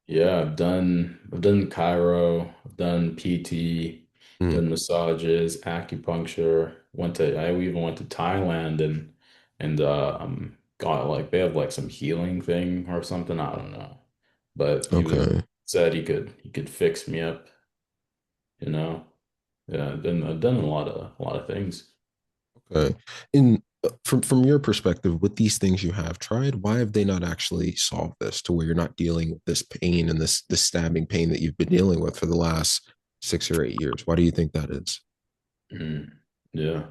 yeah, I've done chiro, I've done PT, Mm, done massages, acupuncture. I even went to Thailand and got like they have like some healing thing or something. I don't know. But he was okay. said he could fix me up, you know. Yeah, I've done a lot of things. Okay. In from your perspective, with these things you have tried, why have they not actually solved this to where you're not dealing with this pain and this stabbing pain that you've been dealing with for the last 6 or 8 years? Why do you think that is? Mhm. Yeah.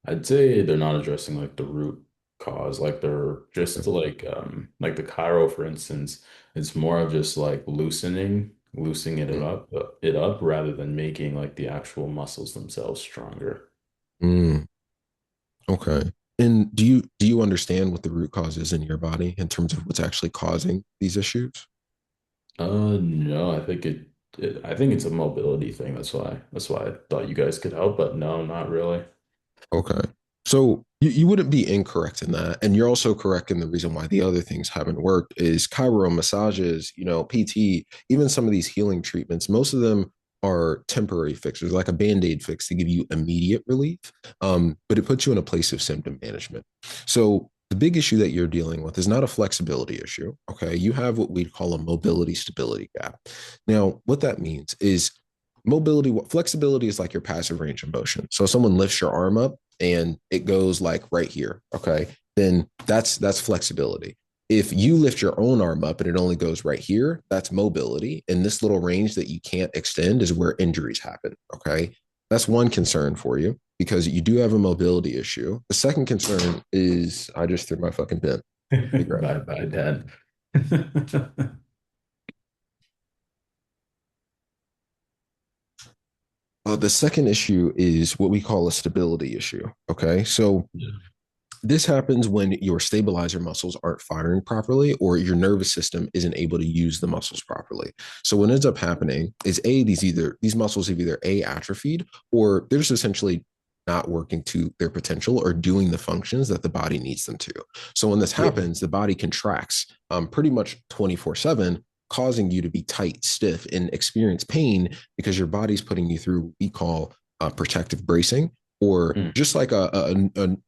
I'd say they're not addressing like the root cause. Like they're just like the chiro, for instance, it's more of just like loosening it up rather than making like the actual muscles themselves stronger. Mm, okay. And do you understand what the root cause is in your body in terms of what's actually causing these issues? No, I think it's a mobility thing. That's why I thought you guys could help, but no, not really. Okay. So you wouldn't be incorrect in that. And you're also correct in the reason why the other things haven't worked is chiro massages, PT, even some of these healing treatments, most of them are temporary fixes, like a band-aid fix to give you immediate relief. But it puts you in a place of symptom management. So the big issue that you're dealing with is not a flexibility issue. Okay. You have what we'd call a mobility stability gap. Now, what that means is flexibility is like your passive range of motion. So if someone lifts your arm up and it goes like right here, okay, then that's flexibility. If you lift your own arm up and it only goes right here, that's mobility. And this little range that you can't extend is where injuries happen. Okay. That's one concern for you because you do have a mobility issue. The second concern is I just threw my fucking pen. Let me grab Bye that. bye, Dad. The second issue is what we call a stability issue. Okay. So Yeah. this happens when your stabilizer muscles aren't firing properly or your nervous system isn't able to use the muscles properly. So what ends up happening is these muscles have either a atrophied or they're just essentially not working to their potential or doing the functions that the body needs them to. So when this Yeah. happens, the body contracts pretty much 24/7, causing you to be tight, stiff, and experience pain because your body's putting you through what we call protective bracing, or Mm. just like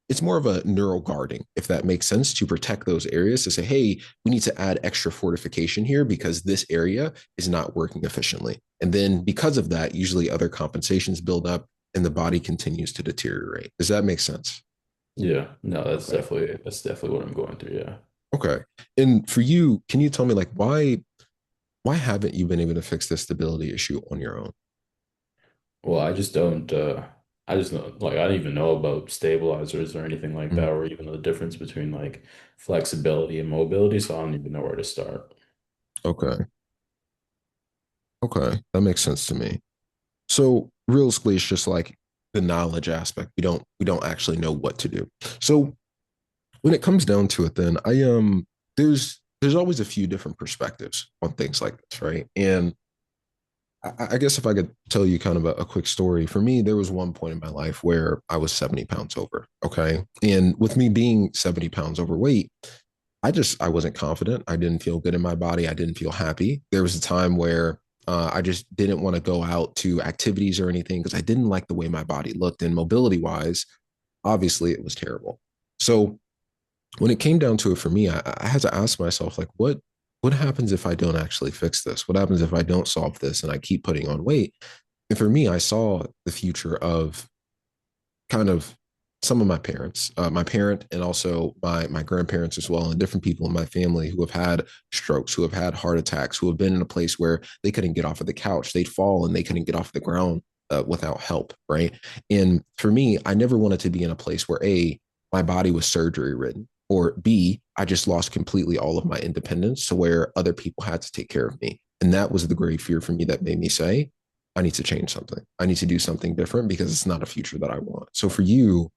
it's more of a neural guarding, if that makes sense, to protect those areas, to say, hey, we need to add extra fortification here because this area is not working efficiently. And then because of that, usually other compensations build up and the body continues to deteriorate. Does that make sense? Yeah. No, Okay. that's definitely what I'm going through. Yeah. Okay. And for you, can you tell me like why haven't you been able to fix this stability issue on your own? Well, I just don't I just know like I don't even know about stabilizers or anything like that, Mm, or even the difference between like flexibility and mobility, so I don't even know where to start. okay. Okay. That makes sense to me. So realistically, it's just like the knowledge aspect. We don't actually know what to do. So when it comes down to it, then there's always a few different perspectives on things like this, right? And I guess if I could tell you kind of a quick story, for me, there was one point in my life where I was 70 pounds over. Okay. And with me being 70 pounds overweight, I wasn't confident. I didn't feel good in my body. I didn't feel happy. There was a time where I just didn't want to go out to activities or anything because I didn't like the way my body looked. And mobility wise, obviously, it was terrible. So when it came down to it for me, I had to ask myself, like, what happens if I don't actually fix this? What happens if I don't solve this and I keep putting on weight? And for me, I saw the future of kind of some of my parents, my parent, and also my grandparents as well, and different people in my family who have had strokes, who have had heart attacks, who have been in a place where they couldn't get off of the couch, they'd fall and they couldn't get off the ground without help, right? And for me, I never wanted to be in a place where my body was surgery ridden, or B, I just lost completely all of my independence to where other people had to take care of me. And that was the great fear for me that made me say, I need to change something. I need to do something different because it's not a future that I want. So for you,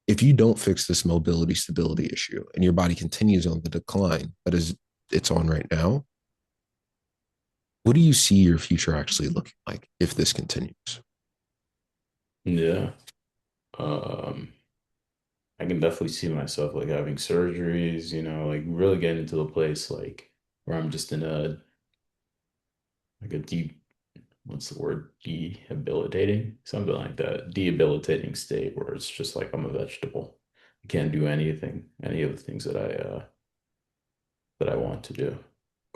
if you don't fix this mobility stability issue and your body continues on the decline that is it's on right now, what do you see your future actually looking like if this continues? Yeah. Um, I can definitely see myself like having surgeries, like really getting into the place like where I'm just in a like a deep, what's the word? Debilitating, something like that. Debilitating state where it's just like I'm a vegetable. I can't do anything, any of the things that I want to do.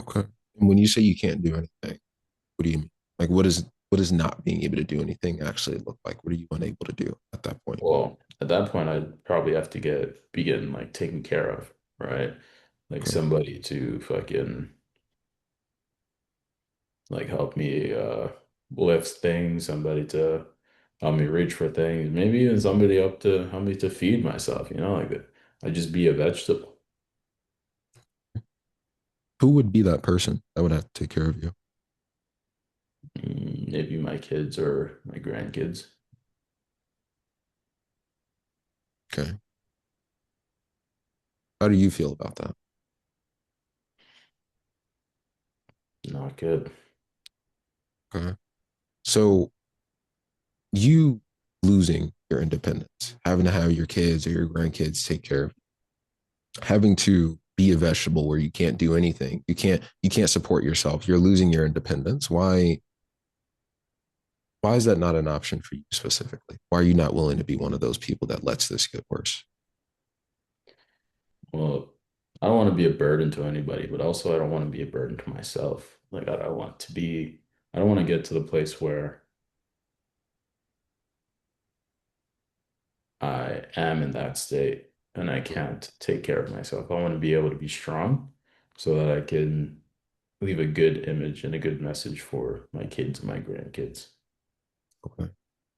Okay. And when you say you can't do anything, what do you mean? Like what does not being able to do anything actually look like? What are you unable to do at that point? Well, at that point, I'd probably have to be getting like taken care of, right? Like Okay. somebody to fucking like help me lift things, somebody to help me reach for things, maybe even somebody up to help me to feed myself, like that. I just be a vegetable. Who would be that person that would have to take care of you? Maybe my kids or my grandkids. Okay. How do you feel about that? Not good. Okay. So you losing your independence, having to have your kids or your grandkids take care of, having to be a vegetable where you can't do anything, you can't support yourself, you're losing your independence. Why is that not an option for you specifically? Why are you not willing to be one of those people that lets this get worse? Well, I don't want to be a burden to anybody, but also I don't want to be a burden to myself. Like I don't want to get to the place where I am in that state and I can't take care of myself. I want to be able to be strong so that I can leave a good image and a good message for my kids and my grandkids. Okay.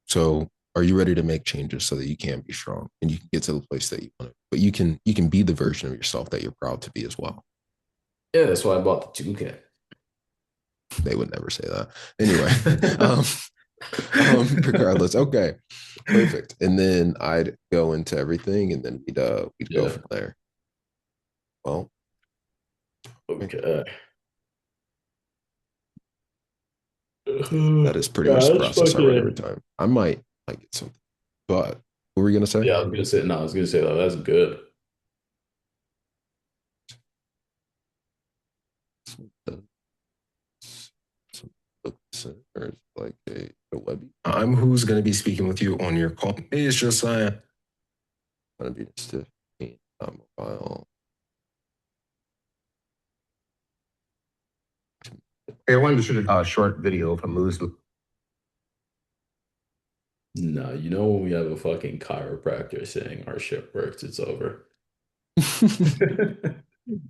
So are you ready to make changes so that you can be strong and you can get to the place that you want to, but you can be the version of yourself that you're proud to be as well? Yeah, that's why I bought the 2K. They would never say that. Anyway, um, Regardless, okay, perfect. And then I'd go into everything, and then we'd go Yeah. from there. Well, Okay. that is pretty much the Gosh, process I run every fucking. time. I might get something, but what were we gonna say? Yeah, I was gonna say no. I was gonna say that. That's good. Or like a web. I'm who's going to be speaking with you on your call. Hey, it's Josiah. Going to be stiff mobile. Hey, I wanted to shoot a short video from Lewis. No, you know when we have a fucking chiropractor saying our ship works, it's over.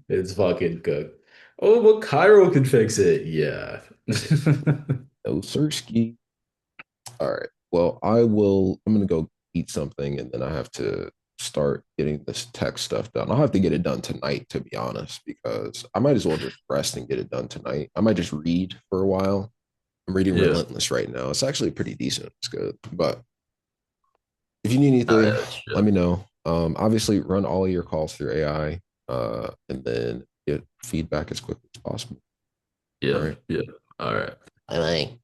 It's fucking cooked. Oh, but Cairo can fix it. Yeah. No Sirski. All right. Well, I will. I'm gonna go eat something, and then I have to start getting this tech stuff done. I'll have to get it done tonight, to be honest, because I might as well just rest and get it done tonight. I might just read for a while. I'm reading Yeah. Relentless right now. It's actually pretty decent. It's good. But if you need Oh, anything, yeah, that's let shit. me know. Obviously, run all of your calls through AI, and then get feedback as quickly as possible. All Yeah. right. Yeah. All right. Bye bye.